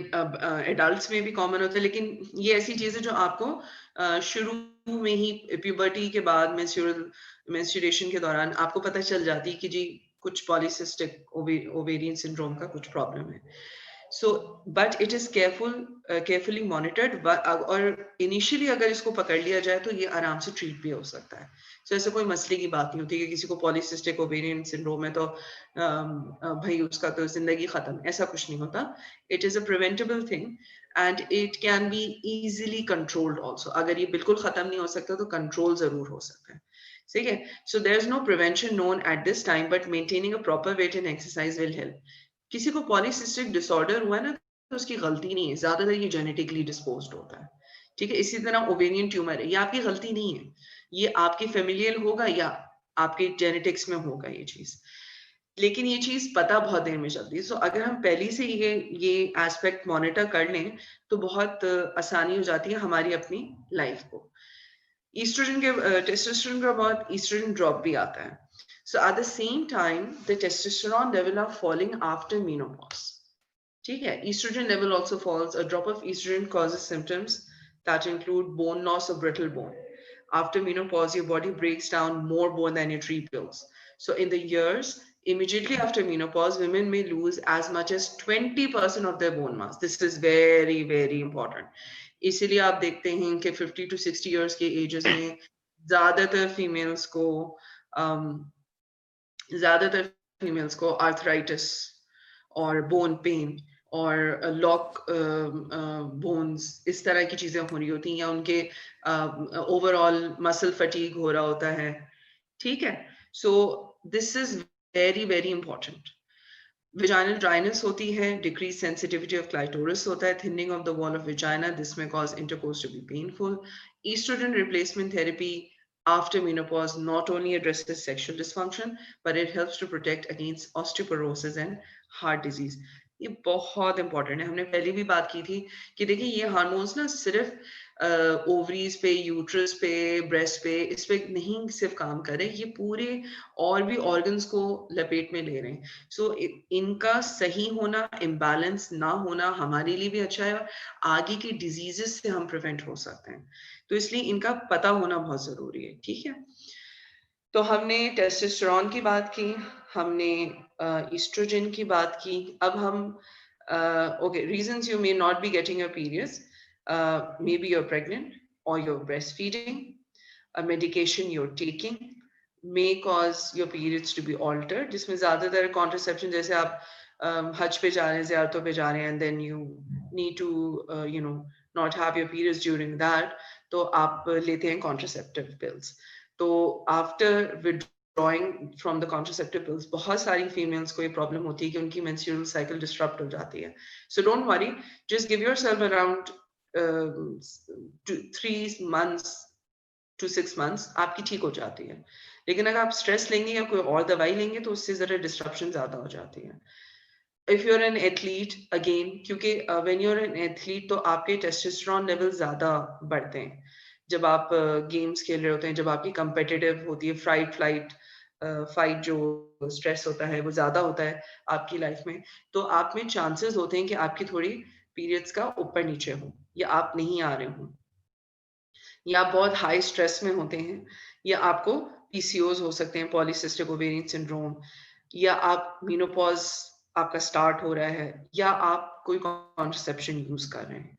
एडल्ट्स में भी कॉमन होता है. लेकिन ये ऐसी चीज है जो आपको शुरू में ही प्यूबर्टी के बाद मेंस्ट्रुएशन के दौरान आपको पता चल जाती है कि जी कुछ पॉलीसिस्टिक ओवेरियन सिंड्रोम का कुछ प्रॉब्लम है. So but it is carefully monitored, और initially अगर इसको पकड़ लिया जाए तो ये आराम से treat भी हो सकता है. So ऐसे कोई मसले की बात नहीं होती कि किसी को polycystic ovarian syndrome है तो भाई उसका तो जिंदगी खत्म, ऐसा कुछ नहीं होता. It is a preventable thing and it can be easily controlled also. अगर ये बिल्कुल खत्म नहीं हो सकता तो control जरूर हो सकता है. ठीक है. So there is no prevention known at this time, but maintaining a proper weight and exercise will help. किसी को पॉलीसिस्टिक डिसऑर्डर हुआ ना तो उसकी गलती नहीं है, ज्यादातर ये जेनेटिकली डिस्पोज्ड होता है. ठीक है. इसी तरह ओवेरियन ट्यूमर है, ये आपकी गलती नहीं है, ये आपके फेमिलियल होगा या आपके जेनेटिक्स में होगा ये चीज, लेकिन ये चीज पता बहुत देर में चलती है. सो अगर हम पहले से ये एस्पेक्ट मॉनिटर कर लें तो बहुत आसानी हो जाती है हमारी अपनी लाइफ को. ईस्ट्रोजन के टेस्टोस्टेरोन के बाद ईस्ट्रोजन ड्रॉप भी आता है. So at the same time, the testosterone level are falling after menopause. ठीक है. Estrogen level also falls. A drop of estrogen causes symptoms that include bone loss or brittle bone. After menopause, your body breaks down more bone than it rebuilds. So in the years immediately after menopause, women may lose as much as 20% of their bone mass. This is very, very important. इसीलिए आप देखते हैं कि 50 to 60 years के ages में ज्यादातर females को ज्यादातर फीमेल्स को आर्थराइटिस और बोन पेन और लॉक बोन्स इस तरह की चीजें हो रही होती हैं, या उनके ओवरऑल मसल फटीग हो रहा होता है. ठीक है. So this is very very important. Vaginal dryness होती है, decreased sensitivity of clitoris होता है, thinning of the wall of vagina, this may cause intercourse to be painful. Estrogen replacement therapy after menopause not only addresses sexual dysfunction, but it helps to protect against osteoporosis and heart disease. ये बहुत important है. हमने पहले भी बात की थी कि देखिए ये हार्मोन्स ना सिर्फ ओवरीज पे, यूट्रस पे, ब्रेस्ट पे, इस पे नहीं सिर्फ काम कर रहे, ये पूरे और भी ऑर्गन्स को लपेट में ले रहे हैं. सो इनका सही होना, इम्बैलेंस ना होना हमारे लिए भी अच्छा है और आगे की डिजीजेस से हम प्रिवेंट हो सकते हैं. तो इसलिए इनका पता होना बहुत जरूरी है. ठीक है. तो हमने टेस्टोस्टेरोन की बात की, हमने ईस्ट्रोजन की बात की. अब हम okay, reasons you may not be getting your periods. Maybe you're pregnant or you're breastfeeding. A medication you're taking may cause your periods to be altered. जिसमें ज्यादातर contraception, जैसे आप हज पे जा रहे हैं, ज़ियारतों पे जा रहे हैं, and then you need to not have your periods during that, तो आप लेते हैं contraceptive pills. तो after withdrawing from the contraceptive pills, बहुत सारी females को ये problem होती है कि उनकी menstrual cycle disrupt हो जाती है. So don't worry, just give yourself around 3 months to 6 months, आपकी ठीक हो जाती है. लेकिन अगर आप स्ट्रेस लेंगे या कोई और दवाई लेंगे तो उससे जरा डिस्ट्रप्शन ज्यादा हो जाती है. If you're an athlete, again, क्योंकि व्हेन यूर एन एथलीट तो आपके टेस्टोस्टेरोन लेवल ज्यादा बढ़ते हैं जब आप गेम्स खेल रहे होते हैं, जब आपकी कंपेटिटिव होती है, फाइट जो स्ट्रेस होता है वो ज्यादा होता है आपकी लाइफ में, तो आप में चांसेस होते हैं कि आपकी थोड़ी पीरियड्स का ऊपर नीचे हो, या आप नहीं आ रहे हो, या आप बहुत हाई स्ट्रेस में होते हैं, या आपको पीसीओज हो सकते हैं, पॉलीसिस्टिक ओवेरियन सिंड्रोम, या आप मेनोपॉज आपका स्टार्ट हो रहा है, या आप कोई कॉन्ट्रासेप्शन यूज कर रहे हैं.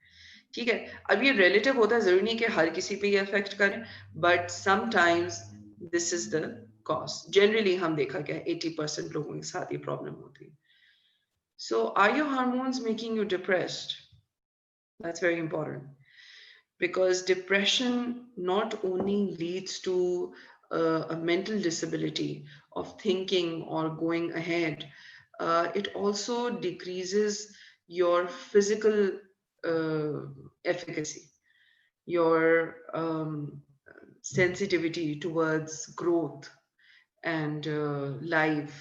ठीक है. अब ये रिलेटिव होता है, जरूरी नहीं कि हर किसी पे ये अफेक्ट करे, but sometimes this is the cause. Generally हम देखा गया 80% लोगों के साथ ये प्रॉब्लम होती है. So are your hormones making you depressed? That's very important. Because depression not only leads to a mental disability of thinking or going ahead, it also decreases your physical efficacy, your sensitivity towards growth and life.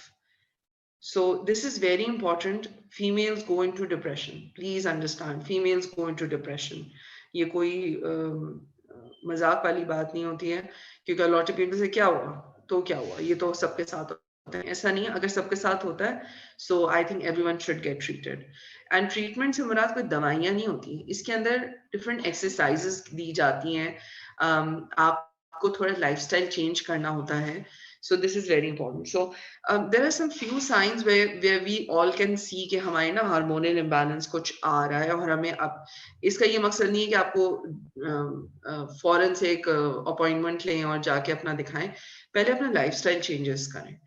So this is very important. Females go into depression. Please understand, females go into depression. ये कोई मजाक वाली बात नहीं होती है, क्योंकि a lot of people से क्या हुआ तो क्या हुआ, ये तो सबके साथ होता है. ऐसा नहीं है. अगर सबके साथ होता है, so I think everyone should get treated. And treatment से मुराद कोई दवाइयाँ नहीं होती, इसके अंदर different exercises दी जाती हैं. आपको थोड़ा lifestyle change करना होता है. So this is very important. So there are some few signs where we all can see कि हमारे ना हार्मोनल imbalance कुछ आ रहा है, और हमें अब इसका ये मकसद नहीं है कि आपको फौरन से एक अपॉइंटमेंट लें और जाके अपना दिखाएं. पहले अपना लाइफस्टाइल चेंजेस करें.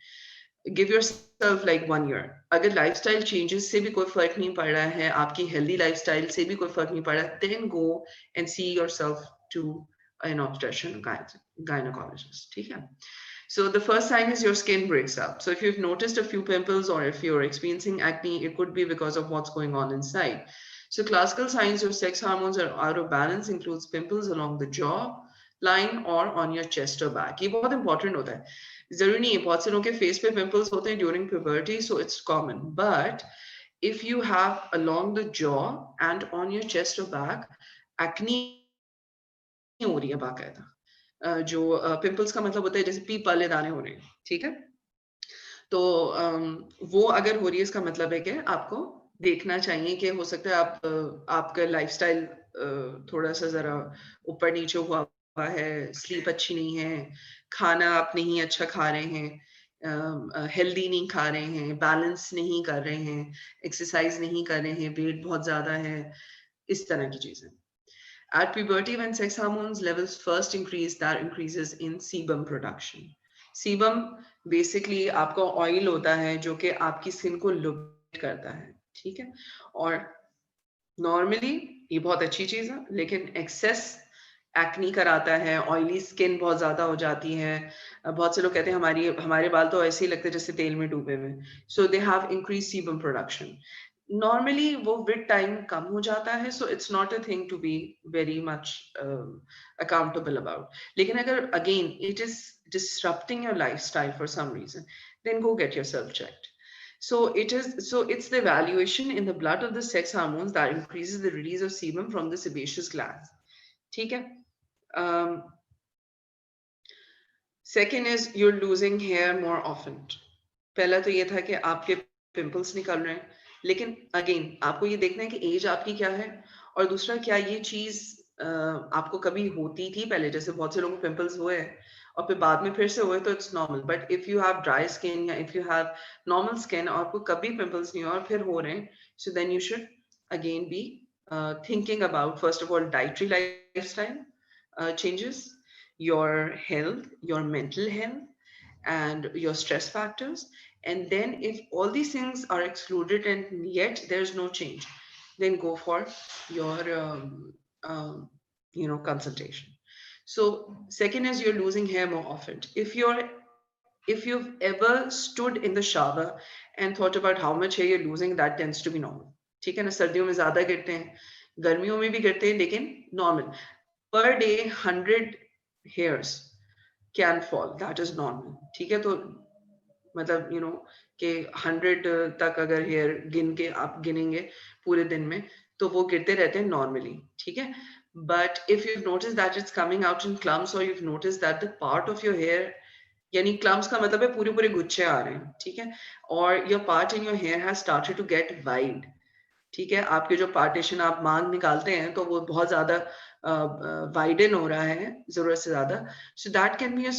Give yourself like 1 year. अगर लाइफस्टाइल चेंजेस से भी कोई फर्क नहीं पड़ रहा है, आपकी हेल्दी लाइफस्टाइल से भी कोई फर्क नहीं पड़ रहा, then go and see yourself to an obstetrician gynecologist. ठीक है? So the first sign is your skin breaks up. So if you've noticed a few pimples or if you're experiencing acne, it could be because of what's going on inside. So classical signs your sex hormones are out of balance includes pimples along the jaw line or on your chest or back. ये बहुत important होता है. जरूरी नहीं है, बहुत से लोगों के फेस पे पिंपल्स होते हैं during puberty, so it's common. But if you have along the jaw and on your chest or back, acne हो रही है बाकायदा. जो पिंपल्स का मतलब होता है जैसे पीप वाले दाने हो रहे हैं, ठीक है? तो वो अगर हो रही है, इसका मतलब है कि आपको देखना चाहिए कि हो सकता है आपका लाइफस्टाइल थोड़ा सा जरा ऊपर नीचे हुआ है, स्लीप अच्छी नहीं है, खाना आप नहीं अच्छा खा रहे हैं, हेल्दी नहीं खा रहे हैं, बैलेंस नहीं कर रहे हैं, एक्सरसाइज नहीं कर रहे हैं, वेट बहुत ज्यादा है, इस तरह की चीजें. At puberty, when sex hormones levels first increase, that increases in sebum production. Sebum basically आपका ऑयल होता है जो कि आपकी स्किन को लुब्रिकेट करता है, ठीक है? और नॉर्मली ये बहुत अच्छी चीज है, लेकिन एक्सेस एक्नी कराता है, ऑयली स्किन बहुत ज्यादा हो जाती है. बहुत से लोग कहते हैं हमारे बाल तो ऐसे ही लगते हैं जैसे तेल में डूबे हुए. So they have increase sebum production. Normally वो विद टाइम कम हो जाता है, so it's not a thing to be very much accountable about. लेकिन अगर again it is disrupting your lifestyle for some reason, then go get yourself checked. So it's the evaluation in the blood of the sex hormones that increases the release of sebum from the sebaceous glands. ठीक है? Second is you're losing hair more often. पहला तो ये था कि आपके pimples निकल रहे हैं, लेकिन अगेन आपको ये देखना है कि एज आपकी क्या है, और दूसरा क्या ये चीज आपको कभी होती थी पहले, जैसे बहुत से लोगों को पिंपल्स हुए हैं और फिर बाद में फिर से हुए, तो it's normal. But if you have dry skin या if you have normal skin और आपको कभी पिंपल्स नहीं हुए और फिर हो रहे हैं, so then you should again be thinking about, first of all, dietary lifestyle changes, your health, your mental health, and your stress factors. And then if all these things are excluded and yet there's no change, then go for your consultation. So second is you're losing hair more often. If you've ever stood in the shower and thought about how much hair you're losing, that tends to be normal. ठीक है ना? सर्दियों में ज्यादा गिरते हैं, गर्मियों में भी गिरते हैं, लेकिन normal. Per day 100 hairs can fall, that is normal. ठीक है? तो मतलब कि 100 तक अगर हेयर गिन के आप गिनेंगे पूरे दिन में, तो वो गिरते रहते हैं नॉर्मली. ठीक है? But if you notice that it's coming out in clumps, और you notice that the part of your hair, यानी क्लम्स का मतलब है पूरे पूरे गुच्छे आ रहे हैं, ठीक है, और your part in your hair has started to get wide. ठीक है? आपके जो पार्टीशन आप मांग निकालते हैं तो वो बहुत ज्यादा वाइडन हो रहा है जरूरत से ज्यादा. So that can be a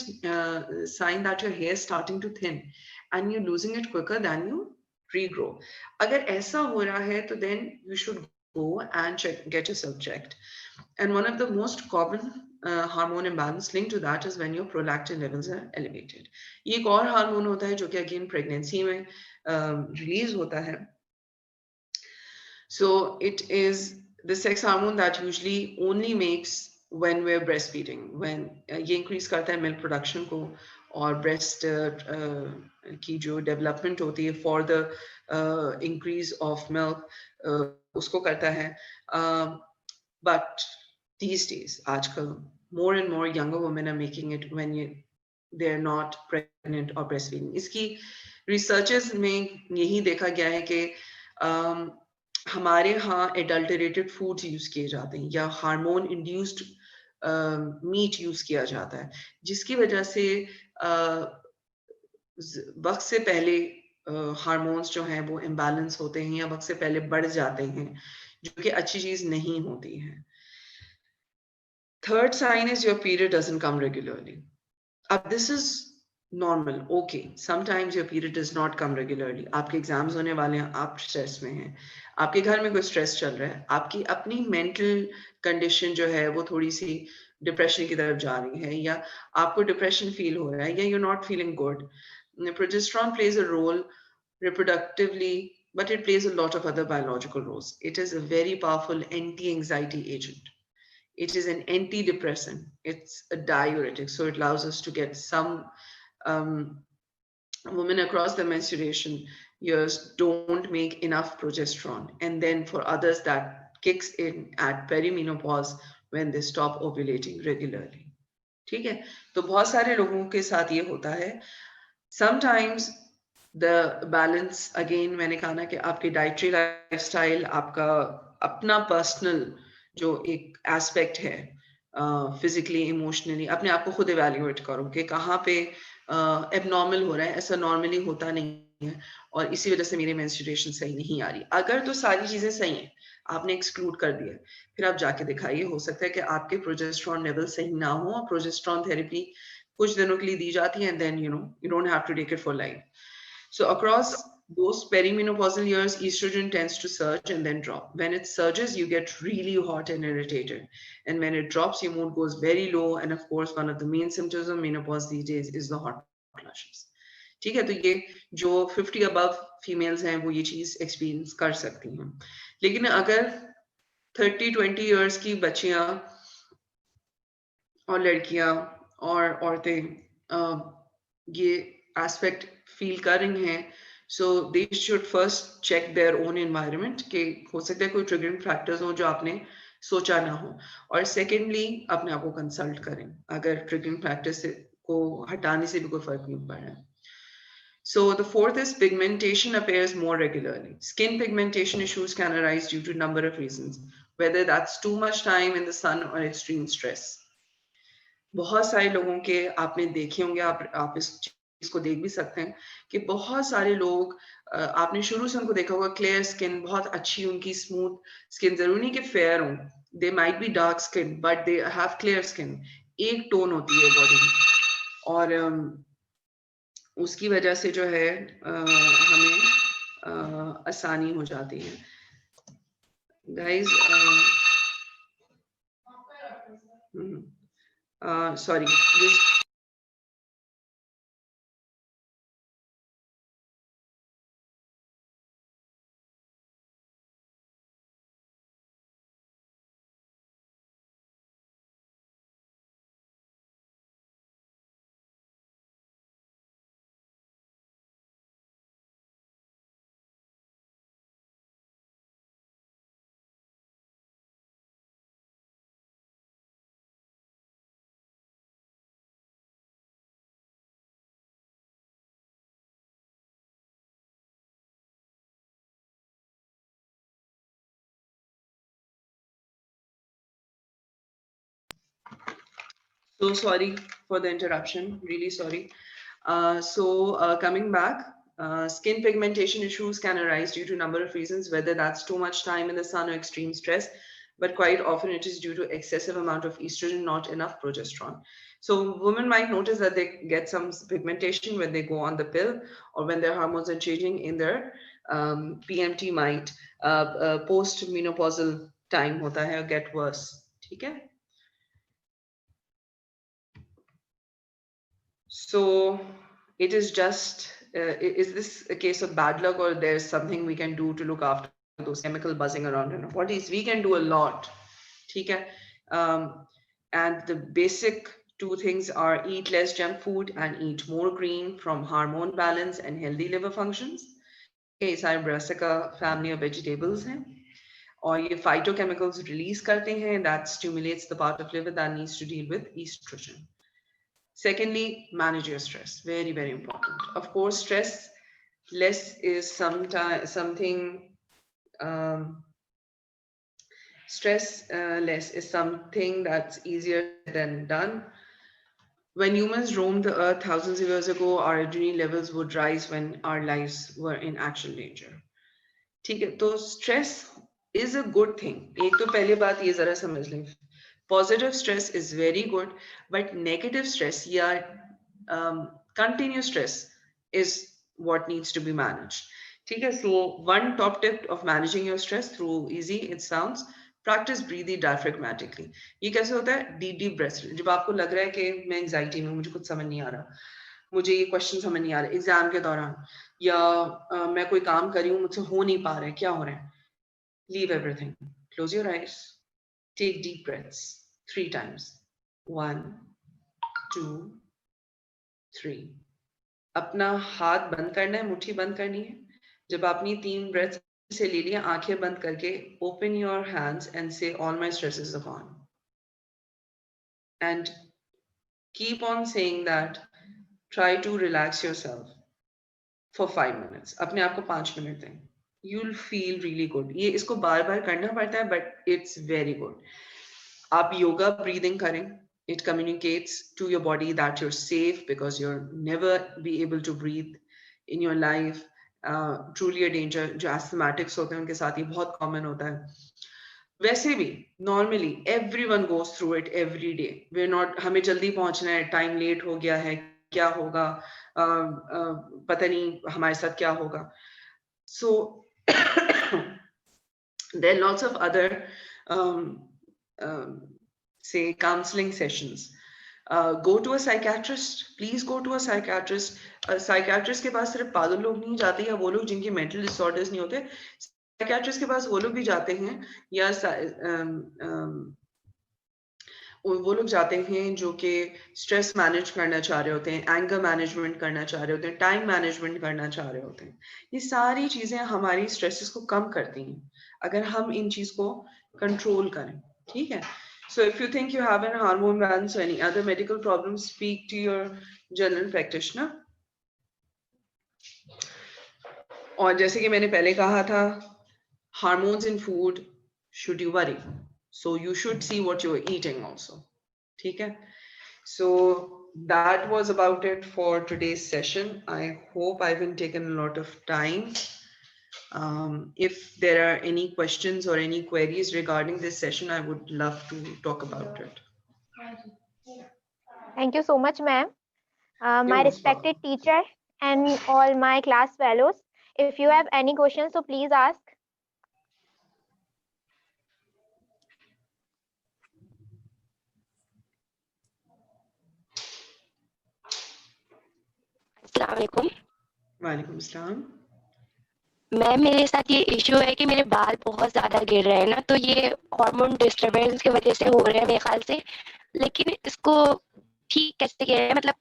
sign that your hair starting to thin and you're losing it quicker than you regrow. अगर ऐसा हो रहा है तो then you should go and get yourself checked. And one of the most common hormone imbalance linked to that is when your prolactin levels are elevated. ये एक और hormone होता है जो कि again pregnancy में release होता है. So it is the sex hormone that usually only makes when we're breastfeeding, when ये increase करता है milk production को, और breast की जो development होती है for the increase of milk उसको करता है. But these days, आजकल more and more younger women are making it when they're not pregnant or breastfeeding. इसकी researches में यही देखा गया है कि हमारे यहाँ एडल्टरेटेड फूड्स यूज किए जाते हैं या हार्मोन इंड्यूस्ड मीट यूज किया जाता है, जिसकी वजह से वक्त से पहले हार्मोन्स जो हैं वो इम्बैलेंस होते हैं या वक्त से पहले बढ़ जाते हैं, जो कि अच्छी चीज नहीं होती है. Third sign is your period doesn't come regularly. अब this is normal, okay, sometimes your period does not come regularly, आपके एग्जाम्स होने वाले हैं, आप स्ट्रेस में हैं, आपके घर में कोई स्ट्रेस चल रहा है, आपकी अपनी मेंटल कंडीशन जो है वो थोड़ी सी डिप्रेशन की तरफ जा रही है, या आपको डिप्रेशन फील हो रहा है, या you're not feeling good. Progesterone plays a role reproductively, but it plays a lot of other biological roles. It is a very powerful anti-anxiety agent. It is an antidepressant. It's a diuretic, so it allows us to get some um, women across the menstruation years don't make enough progesterone, and then for others that kicks in at perimenopause when they stop ovulating regularly. ठीक है, तो बहुत सारे लोगों के साथ ये होता है. Sometimes the balance, again मैंने कहा ना कि आपकी डाइटरी लाइफस्टाइल, आपका अपना पर्सनल जो एक एस्पेक्ट है, फिजिकली इमोशनली अपने आप को खुद इवेल्युएट करो कि कहाँ पे एबनॉर्मल हो रहा है, ऐसा नॉर्मली होता नहीं है और इसी वजह से मेरी मेंस्ट्रुएशन सही नहीं आ रही. अगर तो सारी चीजें सही हैं, आपने एक्सक्लूड कर दिया, फिर आप जाके दिखाइए. हो सकता है कि आपके प्रोजेस्टेरॉन लेवल सही ना हो और प्रोजेस्टेरॉन थेरेपी कुछ दिनों के लिए दी जाती है, and then you don't have to take it for life. So across those perimenopausal years, estrogen tends to surge and then drop. When it surges, you get really hot and irritated. And when it drops, your mood goes very low. And of course, one of the main symptoms of menopause these days is the hot flushes. ठीक है, तो ये जो 50 above females हैं वो ये चीज experience कर सकती हैं. लेकिन अगर 30-20 years की बच्चियां और लड़कियां और औरतें ये एस्पेक्ट फील कर रही हैं, so they should first check their own environment कि हो सकता है कोई ट्रिगरिंग फैक्टर्स हो जो आपने सोचा ना हो, और सेकेंडली अपने आप को कंसल्ट करें अगर ट्रिगरिंग फैक्टर्स को हटाने से भी कोई फर्क नहीं पड़ रहा है. So the fourth is pigmentation appears more regularly. Skin pigmentation issues can arise due to a number of reasons, whether that's too much time in the sun or extreme stress. बहुत सारे लोगों के आपने देखे होंगे, आप इस चीज को देख भी सकते हैं कि बहुत सारे लोग, आपने शुरू से उनको देखा होगा, क्लियर स्किन, बहुत अच्छी उनकी स्मूथ स्किन, जरूरी नहीं कि फेयर हो, they might be dark skin but they have clear skin, एक टोन होती है बॉडी में, और उसकी वजह से जो है हमें आसानी हो जाती है. Guys, sorry, this So sorry for the interruption, really sorry. Coming back, skin pigmentation issues can arise due to a number of reasons, whether that's too much time in the sun or extreme stress, but quite often it is due to excessive amount of estrogen, not enough progesterone. So women might notice that they get some pigmentation when they go on the pill or when their hormones are changing in their PMT might post-menopausal time hota hai or get worse. Okay? So it is just, is this a case of bad luck or there's something we can do to look after those chemical buzzing around in our bodies? We can do a lot. Okay? And the basic two things are eat less junk food and eat more green from hormone balance and healthy liver functions. Okay, सारे brassica family of vegetables हैं और ये phytochemicals release करते हैं that stimulates the part of liver that needs to deal with estrogen. Secondly, manage your stress. Very, very important. Of course, stress less is something. Stress less is something that's easier than done. When humans roamed the earth thousands of years ago, our adrenaline levels would rise when our lives were in actual danger. ठीक है, तो stress is a good thing. एक तो पहली बात ये जरा समझ लें. Positive stress is very good, but negative stress या Continuous stress is what needs to be managed. Okay, so one top tip of managing your stress through easy, it sounds, practice breathing diaphragmatically. ये कैसे होता है? Deep deep breath. जब आपको लग रहा है कि मैं anxiety में, मुझे कुछ समझ नहीं आ रहा, मुझे ये क्वेश्चन समझ नहीं आ रहा एग्जाम के दौरान, या मैं कोई काम कर रही हूँ, मुझसे हो नहीं पा रहा है, क्या हो रहा है? Leave everything. Close your eyes. Take deep breaths 3 times. 1, 2, 3. अपना हाथ बंद करना है, मुट्ठी बंद करनी है. जब आपने 3 ब्रेथ से ले लिया, आंखें बंद करके open your hands and say all my stresses are gone. And keep on saying that. Try to relax yourself for 5 minutes. अपने आप को 5 मिनट दें. You'll feel really good. ये इसको बार बार करना पड़ता है, but it's very good. आप योगा breathing करें. It communicates to your body that you're safe because you'll never be able to breathe in your life. Truly a danger. जो asthmatics होते हैं उनके साथ ये बहुत common होता है. वैसे भी normally everyone goes through it every day. We're not, हमें जल्दी पहुंचना है, time late हो गया है, क्या होगा, पता नहीं हमारे साथ क्या होगा. So there are lots of other say counseling sessions. Go to a psychiatrist. Please go to a psychiatrist. Psychiatrist के पास सिर्फ पागल लोग नहीं जाते, या वो लोग जिनके mental disorders नहीं होते. Psychiatrist के पास वो लोग भी जाते हैं, या वो लोग जाते हैं जो कि स्ट्रेस मैनेज करना चाह रहे होते हैं, एंगर मैनेजमेंट करना चाह रहे होते हैं, टाइम मैनेजमेंट करना चाह रहे होते हैं. ये सारी चीजें हमारी स्ट्रेसेस को कम करती हैं अगर हम इन चीज को कंट्रोल करें. ठीक है. So if you think you have an hormone balance or any other medical problems, speak to your general practitioner. और जैसे कि मैंने पहले कहा था, hormones in food should you worry. So you should see what you are eating also. ठीक है. So that was about it for today's session. I hope I haven't taken a lot of time. If there are any questions or any queries regarding this session, I would love to talk about it. Thank you so much, ma'am. My You're most respected teacher and all my class fellows, if you have any questions, so please ask. अस्सलाम वालेकुम. वालेकुम अस्सलाम. Ma'am, मेरे साथ ये issue है कि मेरे बाल बहुत ज्यादा गिर रहे हैं ना, तो ये हार्मोन डिस्टरबेंस की वजह से हो रहे हैं मेरे ख्याल से. लेकिन इसको ठीक कैसे किया है, मतलब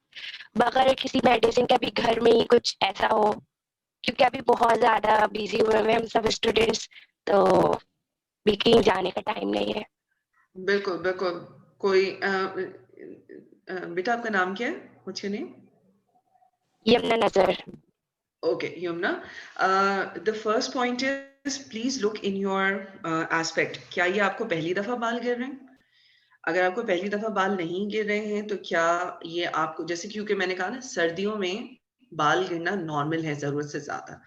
बगैर किसी मेडिसिन के, अभी घर में ही कुछ ऐसा हो, क्योंकि अभी बहुत ज्यादा बिजी हुए हैं हम सब स्टूडेंट्स, तो भी कहीं जाने का टाइम नहीं है. बिल्कुल बिल्कुल. कोई बेटा आपका नाम क्या है? What's your name? यमुना नजर. Okay, Yumna. The first point is please look in your aspect. क्या ये आपको पहली दफा बाल गिर रहे हैं? अगर आपको पहली दफा बाल नहीं गिर रहे हैं तो क्या ये आपको, जैसे क्योंकि मैंने कहा ना, सर्दियों में बाल गिरना नॉर्मल है जरूरत से ज्यादा,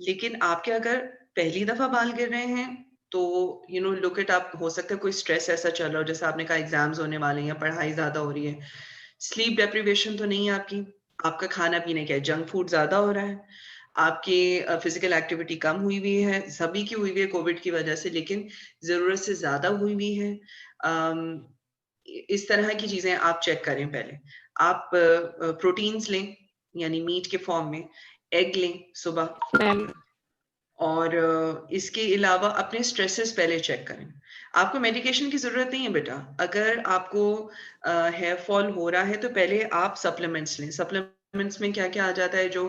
लेकिन आपके अगर पहली दफा बाल गिर रहे हैं तो लुक इट अप. हो सकता है कोई स्ट्रेस ऐसा चल रहा हो, जैसे आपने कहा एग्जाम्स होने वाले हैं या पढ़ाई ज्यादा हो रही है. स्लीप डेप्रिवेशन तो नहीं है आपकी. आपका खाना पीने क्या है, जंक फूड ज्यादा हो रहा है. आपकी फिजिकल एक्टिविटी कम हुई हुई है, सभी की हुई हुई है कोविड की वजह से, लेकिन जरूरत से ज्यादा हुई हुई है. इस तरह की चीजें आप चेक करें पहले. आप प्रोटीन्स लें, यानी मीट के फॉर्म में एग लें सुबह. और इसके अलावा अपने स्ट्रेसेस पहले चेक करें. आपको मेडिकेशन की जरूरत नहीं है बेटा. अगर आपको हेयर फॉल हो रहा है तो पहले आप सप्लीमेंट्स लें. सप्लीमेंट्स में क्या क्या आ जाता है, जो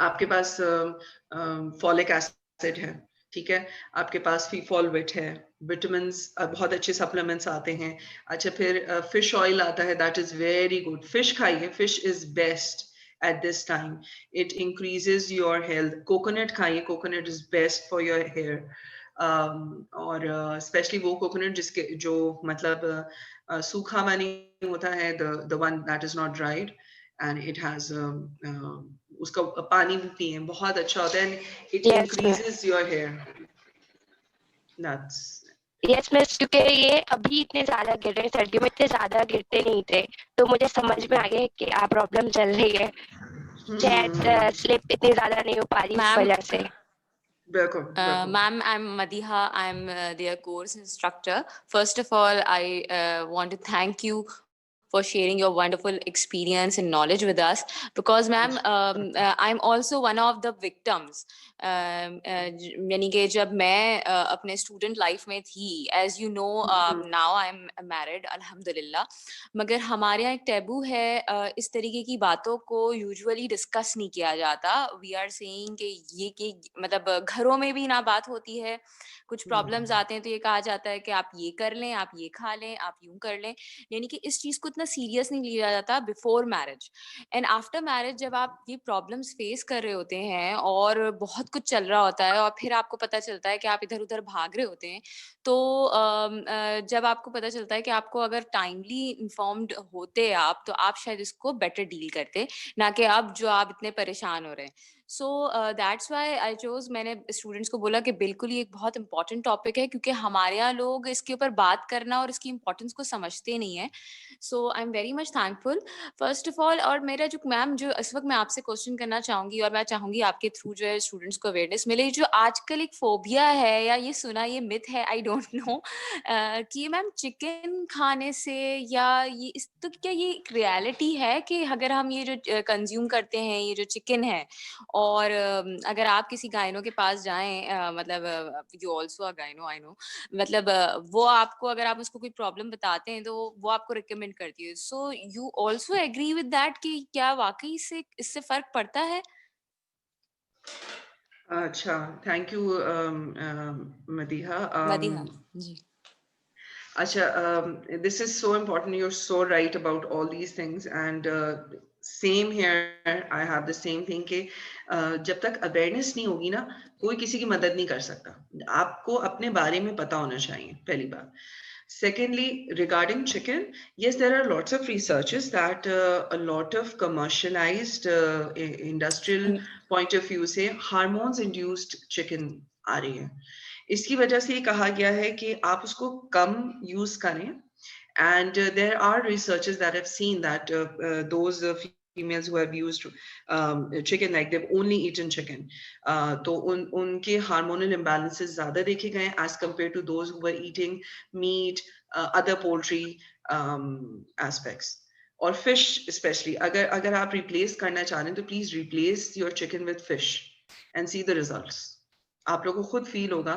आपके पास फॉलिक एसिड है, ठीक है, आपके पास फीफॉलविट है, विटामिन्स, बहुत अच्छे सप्लीमेंट्स आते हैं. अच्छा, फिर फिश ऑयल आता है, that is very good. Fish खाइए, fish is best at this time. It increases your health. Coconut खाइए, coconut is best for your hair. और especially वो coconut जिसके जो मतलब सूखा वाला नहीं होता है, the one that is not dried and it has उसका पानी भी पिए, बहुत अच्छा होता है, and it increases your hair. That's yes miss, क्योंकि ये अभी इतने ज्यादा गिर रहे, सर्दियों में इतने ज्यादा गिरते नहीं थे, तो मुझे समझ में आ गया कि क्या प्रॉब्लम चल रही है, शायद स्लिप इतनी ज्यादा नहीं हो पा रही इस मैम वजह से। बिल्कुल बिल्कुल। Ma'am, I'm Madiha. I'm their course instructor. First of all, I want to thank you for sharing your wonderful experience and knowledge with us. Because, ma'am, I'm also one of the victims. यानी कि जब मैं अपने student life में थी, as you know now I am married अल्हम्दुलिल्लाह, मगर हमारे यहाँ एक टैबू है, इस तरीके की बातों को यूजुअली डिस्कस नहीं किया जाता। वी आर सेइंग कि मतलब घरों में भी ना बात होती है, कुछ प्रॉब्लम्स आते हैं तो ये कहा जाता है कि आप ये कर लें, आप ये खा लें, आप यूं कर लें, यानी कि इस चीज को इतना सीरियस नहीं लिया जाता before marriage. And after marriage जब आप ये प्रॉब्लम्स फेस कर रहे होते हैं और बहुत कुछ चल रहा होता है और फिर आपको पता चलता है कि आप इधर उधर भाग रहे होते हैं, तो जब आपको पता चलता है कि आपको अगर टाइमली इन्फॉर्म्ड होते आप, तो आप शायद इसको बेटर डील करते, ना कि अब जो आप इतने परेशान हो रहे हैं। So that's why I chose, मैंने स्टूडेंट्स को बोला कि बिल्कुल ये एक बहुत इंपॉर्टेंट टॉपिक है, क्योंकि हमारे यहाँ लोग इसके ऊपर बात करना और इसकी इंपॉर्टेंस को समझते नहीं है। So I am very much thankful first of all. और मेरा जो मैम, जो इस वक्त मैं आपसे क्वेश्चन करना चाहूंगी और मैं चाहूंगी आपके थ्रू जो है स्टूडेंट्स को अवेयरनेस मिले, जो आजकल एक फोबिया है या ये सुना, ये मिथ है, आई डोंट नो, कि मैम चिकन खाने से या ये इस, तो क्या ये एक रियलिटी है कि अगर हम ये जो कंज्यूम करते हैं, ये जो चिकन है, और अगर आप किसी गायनो के पास जाएं, मतलब यू आल्सो अ गायनो, आई नो, मतलब वो आपको, अगर आप उसको कोई प्रॉब्लम बताते हैं तो वो आपको रिकमेंड करती है। So you also agree with that कि क्या वाकई से इससे फर्क पड़ता है? अच्छा, thank you Madiha. Madiha ji. Acha, this is so important. You're so right about all these things. And same here, I have the same thing कि जब तक awareness नहीं होगी ना, कोई किसी की मदद नहीं कर सकता। आपको अपने बारे में पता होना चाहिए, पहली बात। Secondly, regarding chicken, yes, there are lots of researches that a lot of commercialized industrial point of view से hormones induced chicken आ रही है। इसकी वजह से ये कहा गया है कि आप उसको कम यूज करें, and there are researches that have seen that those females who have used chicken, like they've only eaten chicken, तो उनके hormonal imbalances ज़्यादा देखे गए as compared to those who were eating meat, other poultry aspects. और fish especially, अगर आप replace करना चाह रहे हैं तो please replace your chicken with fish and see the results. आप लोगों को खुद फील होगा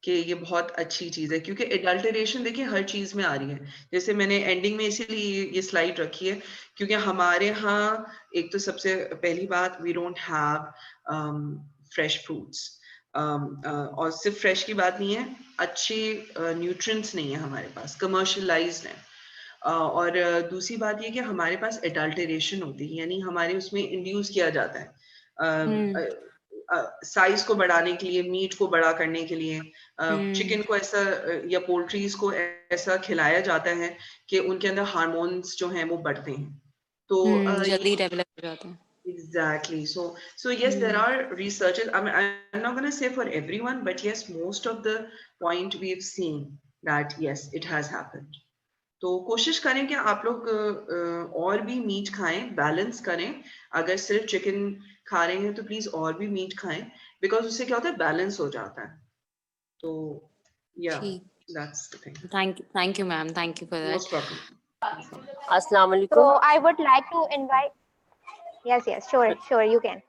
कि ये बहुत अच्छी चीज है, क्योंकि एडल्टरेशन देखिए हर चीज में आ रही है। जैसे मैंने एंडिंग में इसीलिए ये स्लाइड रखी है, क्योंकि हमारे यहाँ एक तो सबसे पहली बात, we don't have fresh fruits, और सिर्फ फ्रेश की बात नहीं है, अच्छे न्यूट्रिएंट्स नहीं है हमारे पास, कमर्शलाइज्ड है। और दूसरी बात ये कि हमारे पास एडल्टरेशन होती है, यानी हमारे उसमें इंड्यूस किया जाता है साइज को बढ़ाने के लिए, मीट को बड़ा करने के लिए, चिकन को ऐसा या पोल्ट्रीज को ऐसा खिलाया जाता है कि उनके अंदर हार्मोन्स जो हैं वो बढ़ते हैं, तो जल्दी डेवलप हो जाते हैं। Exactly. So yes, there are researches. I mean, I'm not going to say for everyone, but yes, most of the point we've seen that yes, it has happened. तो कोशिश करें कि आप लोग और भी मीट खाएं, बैलेंस करें। अगर सिर्फ चिकन खा रहे हैं तो प्लीज और भी मीट खाएं, बिकॉज उससे क्या होता है, बैलेंस हो जाता है। तो या that's the thing. Thank you ma'am, thank you for that. Most welcome. अस्सलाम वालेकुम। So I would like to invite. Yes, sure, you can.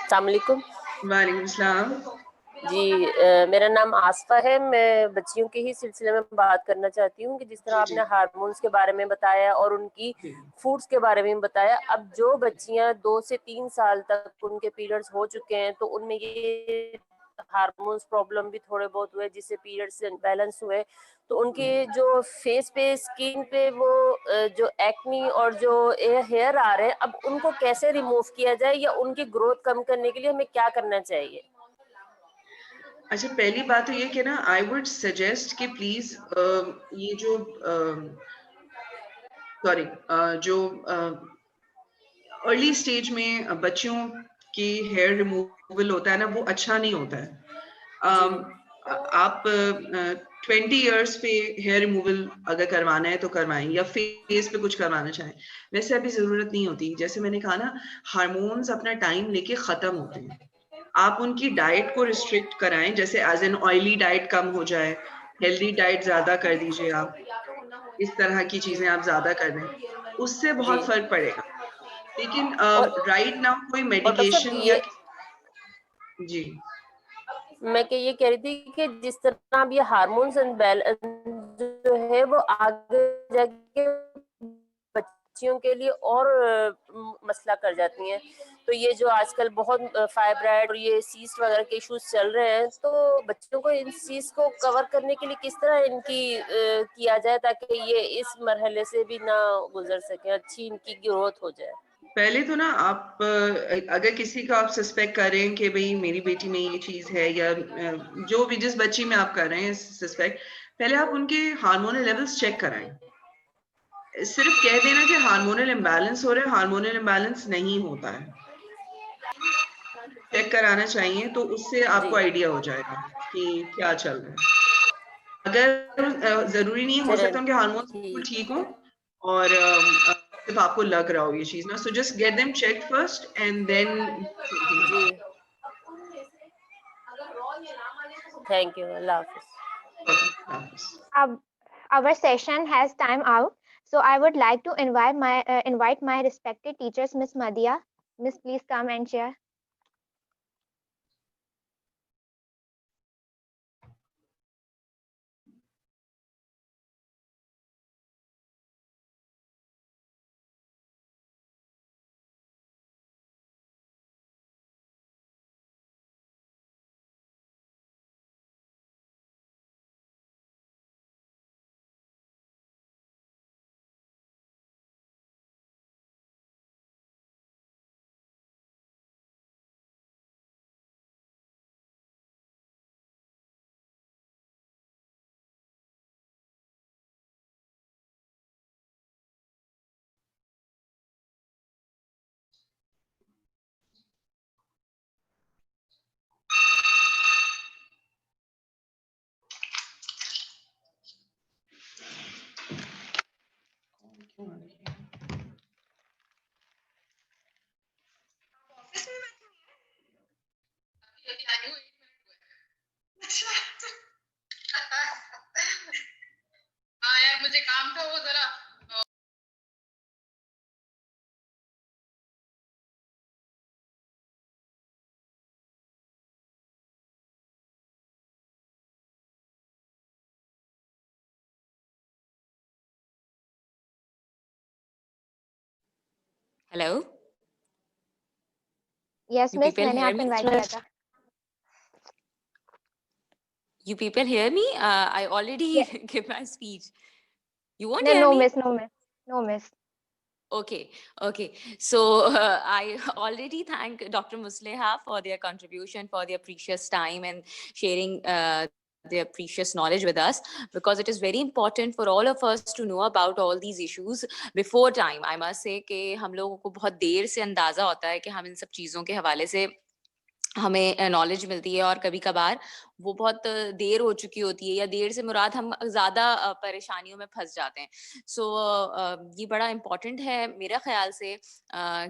अस्सलाम वालेकुम। वालेकुम सलाम। जी, मेरा नाम आसफा है। मैं बच्चियों के ही सिलसिले में बात करना चाहती हूँ कि जिस तरह आपने हार्मोन्स के बारे में बताया और उनकी फूड्स के बारे में बताया, अब जो बच्चियाँ 2 से 3 साल तक उनके पीरियड्स हो चुके हैं, तो उनमें ये हार्मोन्स प्रॉब्लम भी थोड़े बहुत हुए, जिससे पीरियड्स बैलेंस हुए, तो उनके जो फेस पे, स्किन पे वो जो एक्नी और जो हेयर आ रहे हैं, अब उनको कैसे रिमूव किया जाए या उनकी ग्रोथ कम करने के लिए हमें क्या करना चाहिए? अच्छा, पहली बात तो ये कि ना, आई वुड सजेस्ट कि प्लीज ये जो जो अर्ली स्टेज में बच्चों की हेयर रिमूवल होता है ना, वो अच्छा नहीं होता है। आप 20 इयर्स पे हेयर रिमूवल अगर करवाना है तो करवाएं, या फेस पे कुछ करवाना चाहें, वैसे अभी जरूरत नहीं होती। जैसे मैंने कहा ना, हार्मोन्स अपना टाइम लेके खत्म होते हैं। आप उनकी डाइट को रिस्ट्रिक्ट कराएं, जैसे एज एन ऑयली डाइट कम हो जाए, हेल्दी डाइट ज्यादा कर दीजिए आप, इस तरह की चीजें आप ज्यादा कर दें, उससे जी। बहुत फर्क पड़ेगा। लेकिन और राइट नाउ कोई डॉक्टर साहब मेडिकेशन या ये जी मैं ये कह रही थी कि जिस तरह अब ये हार्मोन्स इम्बैलेंस जो है वो आगे जाके बच्चियों के लिए और मसला कर जाती हैं। तो ये जो आजकल बहुत फाइब्राइड और ये सीस्ट वगैरह के इश्यूज चल रहे हैं, तो बच्चों को इन चीज को कवर करने के लिए किस तरह इनकी किया जाए ताकि ये इस मरहले से भी ना गुजर सके, अच्छी इनकी ग्रोथ हो जाए। पहले तो ना आप अगर किसी को आप सस्पेक्ट कर रहे हैं कि भाई मेरी बेटी में ये चीज है, या जो भी जिस बच्ची में आप कर रहे हैं सस्पेक्ट, पहले आप उनके हार्मोनल लेवल्स चेक कराएं। सिर्फ कह देना कि हार्मोनल इम्बैलेंस हो रहा है, हार्मोनल इम्बैलेंस नहीं होता है, चेक कराना चाहिए, तो उससे आपको जी आइडिया हो जाएगा कि क्या चल रहा है। अगर जरूरी नहीं हो चलें सकता उनके हार्मोन्स बिल्कुल ठीक। ठीक हो और सिर्फ आपको लग रहा हो ये चीज ना, so just get them check first and then thinking जी अबाउट थैंक यू, अल्लाह हाफिज। इट। Our session has time out, so I would like to invite my respected teachers, Miss Madhya. Miss, please come and share. हाँ यार मुझे काम था वो जरा। Hello, Yes, you Miss, people मैंने hear आपको me? invite किया था. You people hear me? I already Yeah. give my speech. You won't No, hear no, me? Miss, no, Miss, no, Miss. Okay. So I already thank Dr. Musleha for their contribution, for their precious time and sharing their precious knowledge with us, because it is very important for all of us to know about all these issues before time. I must say कि हम लोगों को बहुत देर से अंदाजा होता है कि हम इन सब चीज़ों के हवाले से हमें नॉलेज मिलती है, और कभी कभार वो बहुत देर हो चुकी होती है, या देर से मुराद हम ज्यादा परेशानियों में फंस जाते हैं। सो ये बड़ा इम्पोर्टेंट है मेरा ख्याल से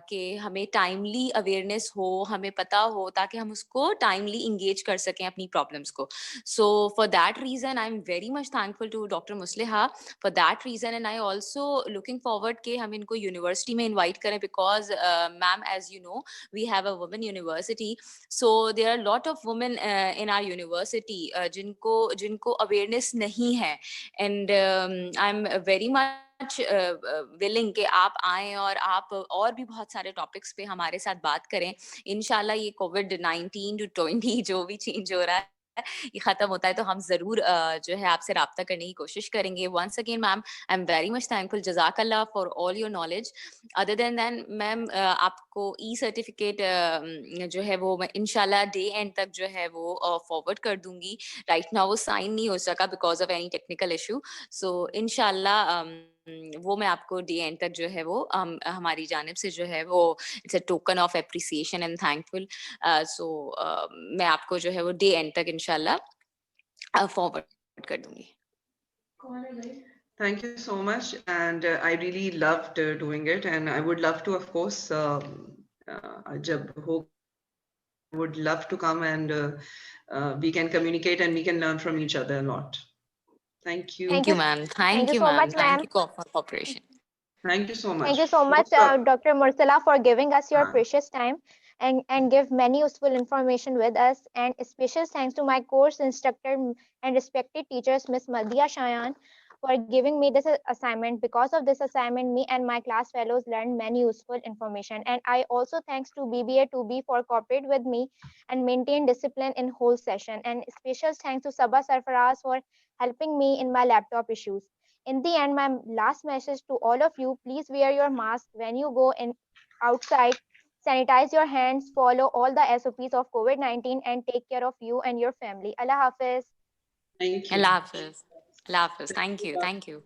कि हमें टाइमली अवेयरनेस हो, हमें पता हो, ताकि हम उसको टाइमली इंगेज कर सकें अपनी प्रॉब्लम्स को। So for that reason I am very much thankful to doctor Musliha for that reason, and I also looking forward कि हम इनको यूनिवर्सिटी में इन्वाइट करें, because ma'am as you know we have a women university. So there are a lot of women in our university जिनको awareness नहीं है, and I'm very much willing कि आप आएं और आप और भी बहुत सारे टॉपिक्स पे हमारे साथ बात करें. इंशाल्लाह ये कोविड-19 to 20 जो भी चेंज हो रहा है ये खत्म होता है तो हम जरूर जो है आपसे राब्ता करने की कोशिश करेंगे. Once again ma'am, I am very much thankful. जजाकल्लाह for all your knowledge. Other than than ma'am, आपको ई सर्टिफिकेट जो है वो मैं इंशाल्लाह डे एंड तक जो है वो फॉरवर्ड कर दूंगी. राइट नाउ वो साइन नहीं हो सका because of any technical issue. So इंशाल्लाह वो मैं आपको डे एंड तक जो है वो हमारी जानिब से जो है वो it's a token of appreciation and thankful. So मैं आपको जो है वो डे एंड तक इंशाल्लाह forward कर दूंगी. Thank you so much, and I really loved doing it, and I would love to, of course, jab ho, would love to come and we can communicate and we can learn from each other a lot. Thank you. Thank you, ma'am. Thank you, so ma'am. much, ma'am. Thank you for cooperation. Thank you so much. Thank you so much, Most welcome. Dr. Mursala, for giving us your Huh. precious time and give many useful information with us. And a special thanks to my course instructor and respected teachers, Miss Madhya Shayan, for giving me this assignment. Because of this assignment, me and my class fellows learned many useful information. And I also thanks to BBA 2B for cooperate with me and maintain discipline in whole session. And special thanks to Sabah Sarfaraz for helping me in my laptop issues. In the end, my last message to all of you, please wear your mask when you go in outside, sanitize your hands, follow all the SOPs of COVID-19 and take care of you and your family. Allah Hafiz. Thank you. Allah Hafiz. Allah Hafiz. Thank you. Thank you.